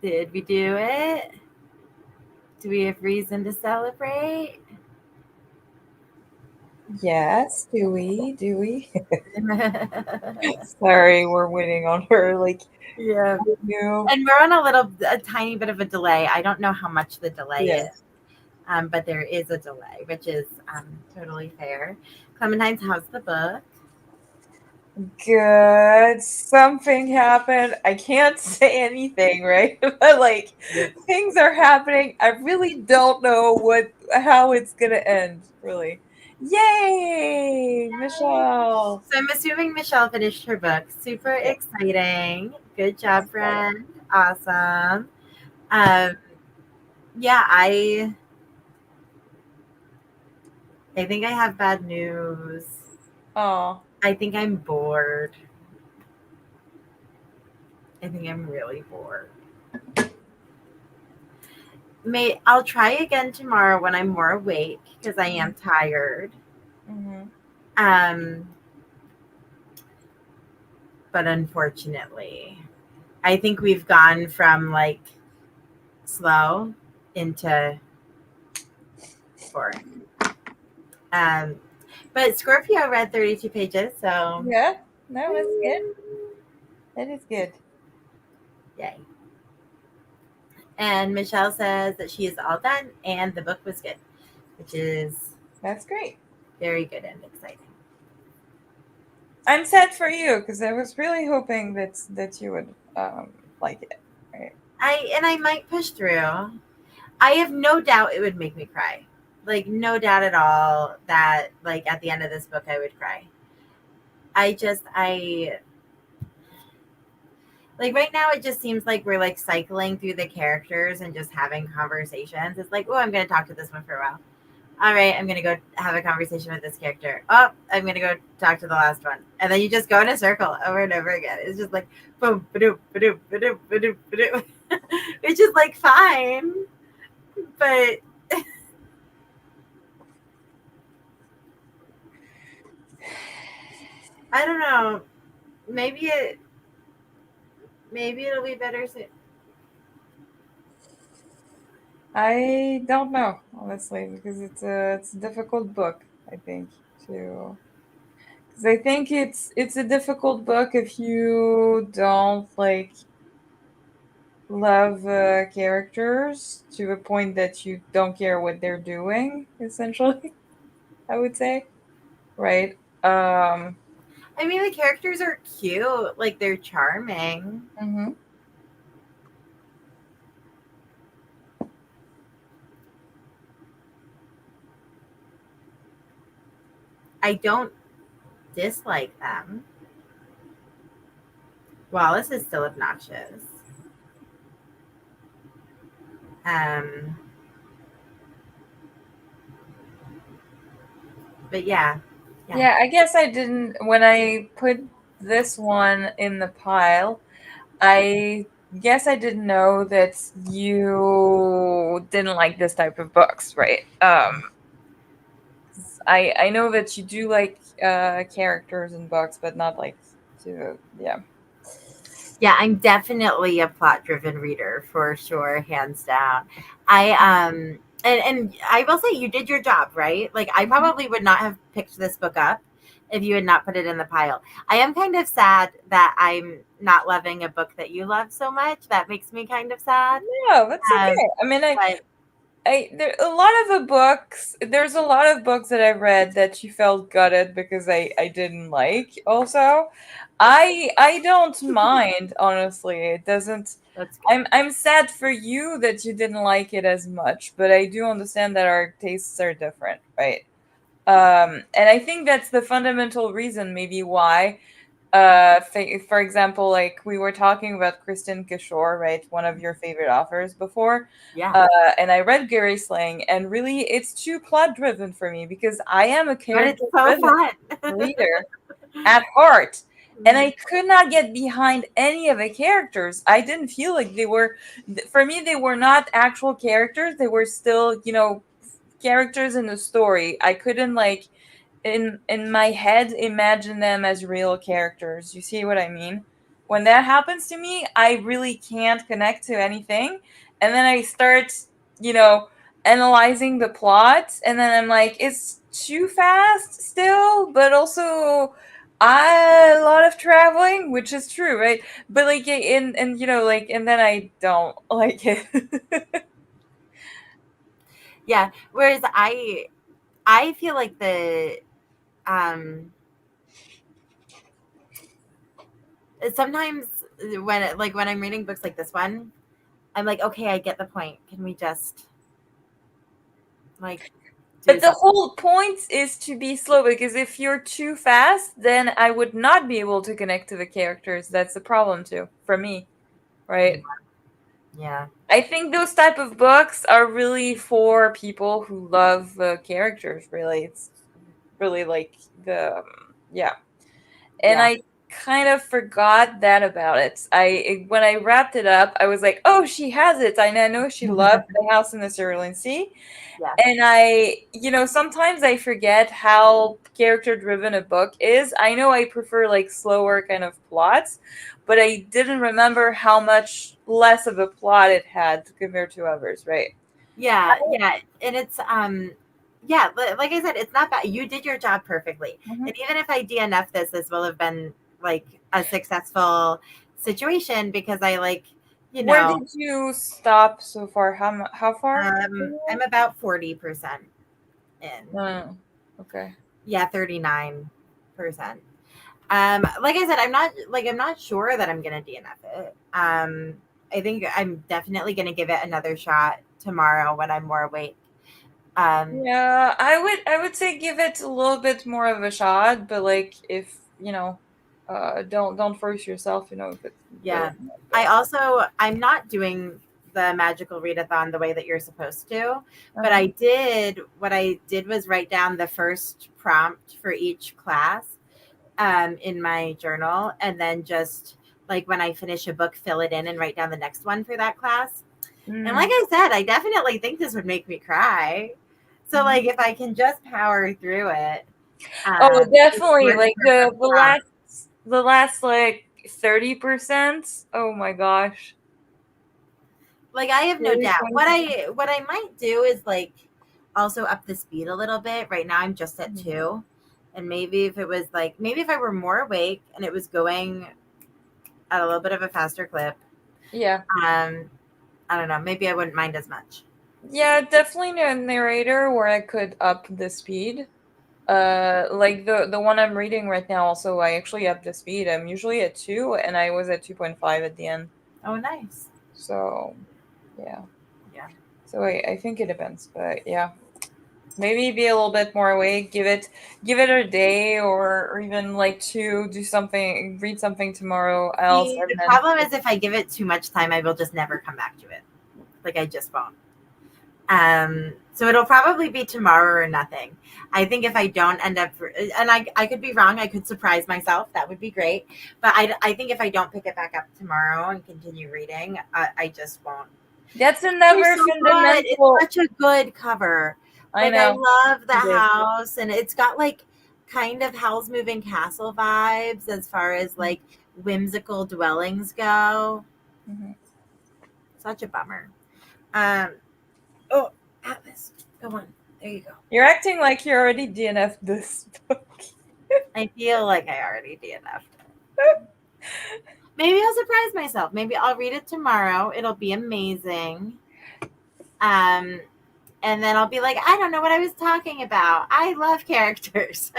did we do it? Do we have reason to celebrate? Yes, do we? Do we? Yeah. Sorry, we're waiting on her. Like, you. And we're on a tiny bit of a delay. I don't know how much the delay Yeah. is, but there is a delay, which is totally fair. Clementine's, how's the book? Good. Something happened. I can't say anything, right? But like things are happening. I really don't know how it's gonna end, really. Yay, Michelle. So I'm assuming Michelle finished her book. Super Yeah. exciting. Good job, friend. Awesome. Um, yeah, I think I have bad news. Oh. I think I'm bored. I think I'm really bored. I'll try again tomorrow when I'm more awake because I am tired. Hmm. Um, but unfortunately, I think we've gone from like slow into boring. Um, but Scorpio read 32 pages, so Yeah. No, that's good. That is good. yay. And Michelle says that she is all done and the book was good, which is That's great. very good and exciting. I'm sad for you because I was really hoping that you would like it. Right. I might push through. I have no doubt it would make me cry. Like no doubt at all that like at the end of this book I would cry. I like right now it just seems like we're like cycling through the characters and just having conversations. It's like, oh, I'm gonna talk to this one for a while. All right, I'm gonna go have a conversation with this character. Oh, I'm gonna go talk to the last one. And then you just go in a circle over and over again. It's just like boom, ba-doom, ba-doom, ba-doom, ba-doom, ba-doom. Which is like fine. But I don't know. Maybe it'll be better soon. I don't know, honestly, because it's a difficult book, I think, to because I think it's a difficult book if you don't like love characters to a point that you don't care what they're doing, essentially, I would say. Right? I mean the characters are cute, like they're charming. Mhm. I don't dislike them. Wallace is still obnoxious. Um but yeah. Yeah, I guess I didn't when I put this one in the pile. I guess I didn't know that you didn't like this type of books, right? 'Cause I know that you do like characters in books, but not like to yeah. Yeah, I'm definitely a plot driven reader for sure, hands down. I and I will say you did your job, right? Like I probably would not have picked this book up if you had not put it in the pile. I am kind of sad that I'm not loving a book that you love so much. That makes me kind of sad. No, that's Um, okay. I mean, but there a lot of the books. There's a lot of books that I've read that you felt gutted because I didn't like. Also, I don't mind, honestly. It doesn't. that's good. I'm sad for you that you didn't like it as much, but I do understand that our tastes are different, right? And I think that's the fundamental reason, maybe why. For example, like we were talking about Kristen Kishore, right? One of your favorite authors before. Yeah, Uh, and I read Gary Slang, and really, it's too plot driven for me because I am a but it's character so driven fun. reader at heart. And I could not get behind any of the characters. I didn't feel like they were, for me, they were not actual characters. They were still, characters in the story. I couldn't like in my head imagine them as real characters. You see what I mean? when that happens to me, I really can't connect to anything. And then I start, you know, analyzing the plot, and then I'm like, it's too fast still, but also a lot of traveling, which is true, right? But like and you know, like, and then I don't like it. Yeah. Whereas I feel like the um sometimes when I'm reading books like this one, I'm like, okay, I get the point. Can we just like do But the something? whole point is to be slow, because if you're too fast, then I would not be able to connect to the characters. That's the problem too, for me, right? Yeah. I think those type of books are really for people who love the characters. Really, it's really like the yeah. And Yeah. I kind of forgot that about it. When I wrapped it up, I was like, "Oh, she has it. I know she loved The House in the Cerulean Sea." Yeah. And sometimes I forget how character driven a book is. I know I prefer like slower kind of plots, but I didn't remember how much less of a plot it had compared to others, right? Yeah. Yeah. And it's yeah, like I said, it's not bad. You did your job perfectly. Mhm. And even if I DNF this will have been like a successful situation because I like, you Where know, did you stop so far? How far? I'm about 40% in. Oh, okay. Yeah, 39%. Like I said, I'm not sure that I'm gonna DNF it. I think I'm definitely gonna give it another shot tomorrow when I'm more awake. Um, Yeah, I would say give it a little bit more of a shot, but like if don't force yourself, if it's really yeah. not good. I'm not doing the magical readathon the way that you're supposed to, but Uh-huh. what I did was write down the first prompt for each class in my journal, and then just like when I finish a book, fill it in and write down the next one for that class. And like Mm. I said, I definitely think this would make me cry. So like if I can just power through it, Oh, it's definitely. worth Like for the last like 30%. Oh my gosh. like I have no 30, doubt. 20%. What I might do is like also up the speed a little bit. Right now I'm just at Mhm. 2. And maybe if it was like maybe if I were more awake and it was going at a little bit of a faster clip, Yeah. um, I don't know, maybe I wouldn't mind as much. Yeah, definitely a narrator where I could up the speed. Like the one I'm reading right now, also I actually up the speed. I'm usually at 2 and I was at 2.5 at the end. Oh, nice. So yeah. Yeah. So I think it depends, but yeah. Maybe be a little bit more awake, give it a day, or even like two, do something, read something tomorrow else, See, and the then problem is if I give it too much time, I will just never come back to it. Like I just won't. So it'll probably be tomorrow or nothing. I think if I don't end up, and I could be wrong, I could surprise myself. That would be great. But I think if I don't pick it back up tomorrow and continue reading, I just won't. that's They're another so good. It's fundamental. such a good cover. I Like I know. love the It is. house, and it's got like kind of Howl's Moving Castle vibes as far as like whimsical dwellings go. Mhm. Such a bummer. Um. Oh, Atlas, go on. There you go. You're acting like you already DNF'd this book. I feel like I already DNF'd. Maybe I'll surprise myself. Maybe I'll read it tomorrow. It'll be amazing. Um, and then I'll be like, I don't know what I was talking about. I love characters.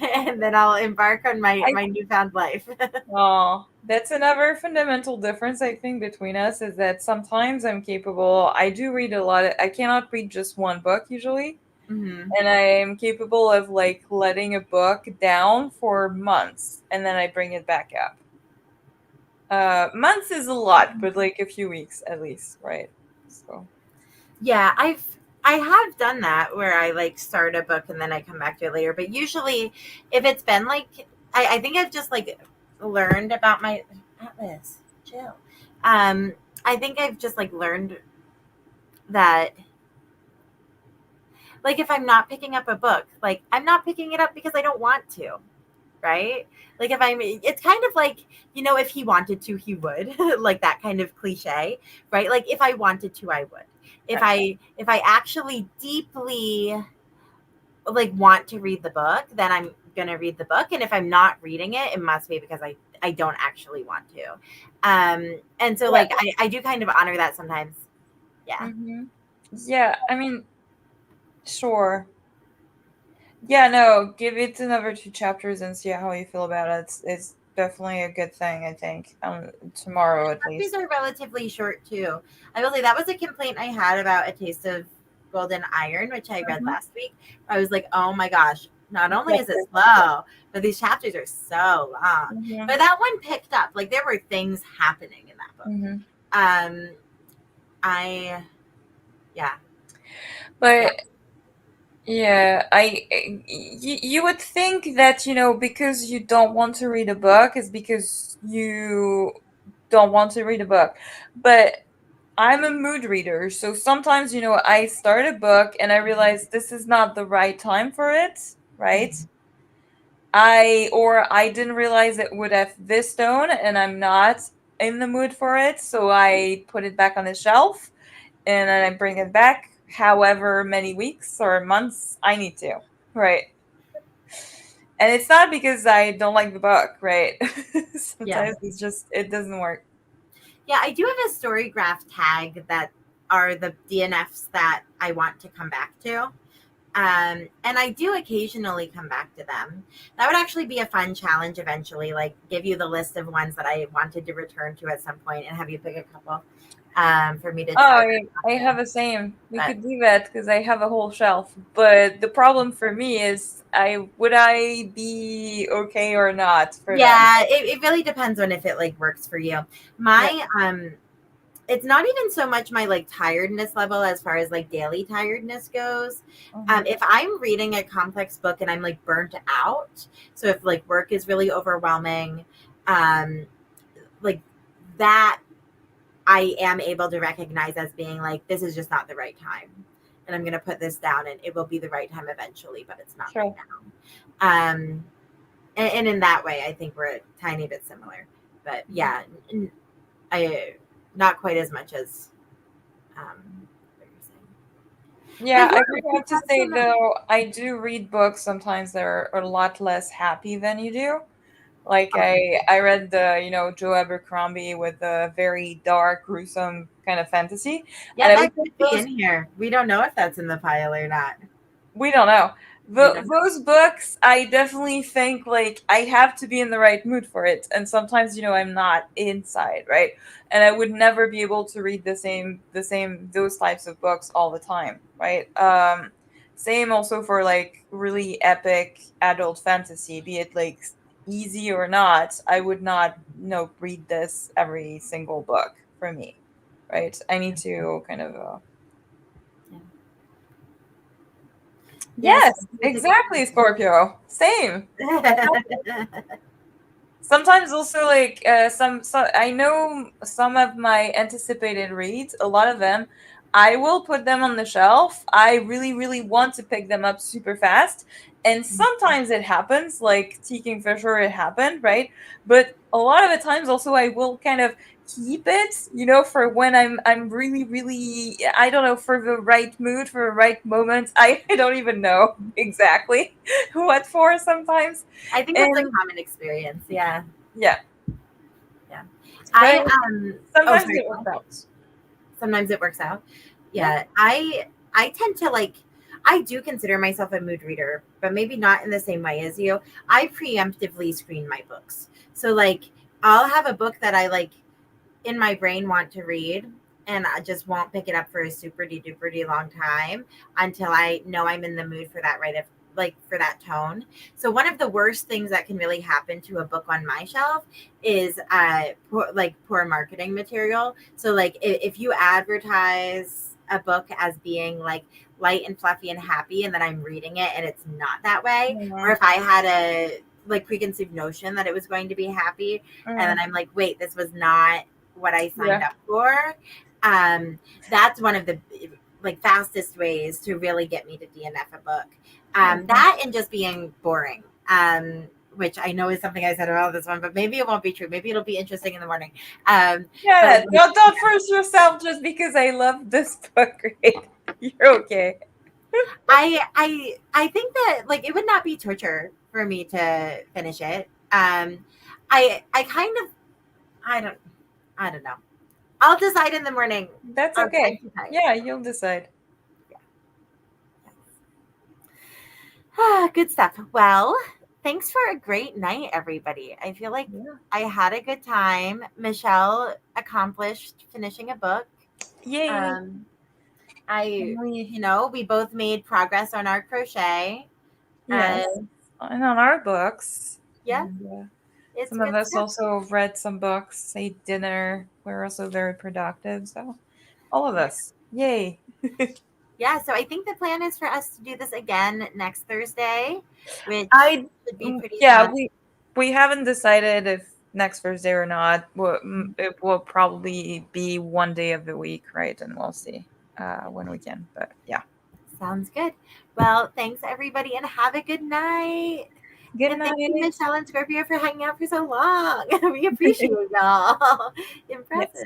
And then I'll embark on I my newfound life. Oh, that's another fundamental difference I think between us, is that sometimes I'm capable. I do read a lot. I cannot read just one book usually, Hmm. and I am capable of like letting a book down for months and then I bring it back up. Months is a lot, but like a few weeks at least, right? So Yeah, I have done that where I like start a book and then I come back to it later. But usually if it's been like I think I've just like learned about my Atlas. Chill. I think I've just like learned that like if I'm not picking up a book, like I'm not picking it up because I don't want to. right? Like if it's kind of like, if he wanted to, he would, like that kind of cliche, right? Like if I wanted to, I would. If I actually deeply like want to read the book, then I'm gonna read the book. And if I'm not reading it, it must be because I don't actually want to. And so like I do kind of honor that sometimes. Yeah. Mm-hmm. Yeah, I mean, sure. Yeah, no, give it another 2 chapters and see how you feel about it. It's definitely a good thing, I think. Tomorrow at Chapters least. are relatively short too. I will say that was a complaint I had about A Taste of Golden Iron, which I read Mhm. last week. I was like, oh my gosh, not only is it Exactly. slow, but these chapters are so long. Mhm. But that one picked up. Like there were things happening in that book. Mhm. Um, I, yeah. But yeah, you would think that, because you don't want to read a book is because you don't want to read a book. But I'm a mood reader, so sometimes, I start a book and I realize this is not the right time for it, right? I didn't realize it would have this tone and I'm not in the mood for it, so I put it back on the shelf and then I bring it back however many weeks or months I need to, right? And it's not because I don't like the book, right? Yeah. Sometimes it's just it doesn't work. Yeah, I do have a story graph tag that are the DNFs that I want to come back to. And I do occasionally come back to them. That would actually be a fun challenge eventually, like give you the list of ones that I wanted to return to at some point and have you pick a couple for me to Oh, try. I have the same. We But could do that because I have a whole shelf. But the problem for me is, I be okay or not for them? yeah, it really depends on if it like works for you. Yeah. My it's not even so much my like tiredness level as far as like daily tiredness goes. Mhm. If I'm reading a complex book and I'm like burnt out, so if like work is really overwhelming, like that, I am able to recognize as being like, this is just not the right time. And I'm going to put this down and it will be the right time eventually, but it's not right Sure. now. And in that way, I think we're a tiny bit similar. But yeah, I not quite as much as what you're saying. Yeah, But I yeah, do we've have to had say some. though, I do read books sometimes that are a lot less happy than you do. Like I read the Joe Abercrombie with a very dark, gruesome kind of fantasy, and Yeah, I would that say could be those in here. We don't know if that's in the pile or not. we don't know. We don't. Those books, I definitely think like I have to be in the right mood for it, and sometimes I'm not inside, right? And I would never be able to read the same those types of books all the time, right? Same also for like really epic adult fantasy, be it like easy or not. I would not, read this every single book for me, right? I need to kind of Yes. Yes, exactly, Scorpio. Same. Sometimes also like some I know some of my anticipated reads, a lot of them, I will put them on the shelf. I really, really want to pick them up super fast. And sometimes it happens, like T. Kingfisher, it happened, right? But a lot of the times also I will kind of keep it, for when I'm really, really, I don't know, for the right mood, for the right moment. I don't even know exactly what for sometimes. I think that's a And common experience. Yeah. yeah. Yeah. But I oh sometimes sorry. it works out. Sometimes it works out. Yeah. Yeah. I tend to like, I do consider myself a mood reader, but maybe not in the same way as you. I preemptively screen my books. So like I'll have a book that I like in my brain want to read and I just won't pick it up for a super duper long time until I know I'm in the mood for that, right? If like for that tone. So one of the worst things that can really happen to a book on my shelf is poor marketing material. So like if you advertise a book as being like light and fluffy and happy and then I'm reading it and it's not that way, or Mhm. if I had a like preconceived notion that it was going to be happy and then Mhm. I'm like, wait, this was not what I signed Yeah. up for. That's one of the like fastest ways to really get me to DNF a book. Mhm. That and just being boring. which I know is something I said about this one, but maybe it won't be true. Maybe it'll be interesting in the morning. Yeah, But don't force yourself just because I love this book, right? You're okay. I think that like it would not be torture for me to finish it. I kind of I don't know. I'll decide in the morning. That's I'll okay. decide. Yeah, you'll decide. Good stuff. Well, thanks for a great night, everybody. I feel like Yeah. I had a good time. Michelle accomplished finishing a book. Yay. We both made progress on our crochet. Yes. And on our books. Yeah, And, it's some of good us stuff. also read some books, ate dinner. We're also very productive. So, all of us. Yay. Yeah, so I think the plan is for us to do this again next Thursday, which should be pretty fun. we haven't decided if next Thursday or not. It will probably be one day of the week, right? And we'll see when we can. But yeah. Sounds good. Well, thanks everybody and have a good night. Good And night. thank you, Michelle and Scorpio, for hanging out for so long. We appreciate y'all. Impressive. Yes.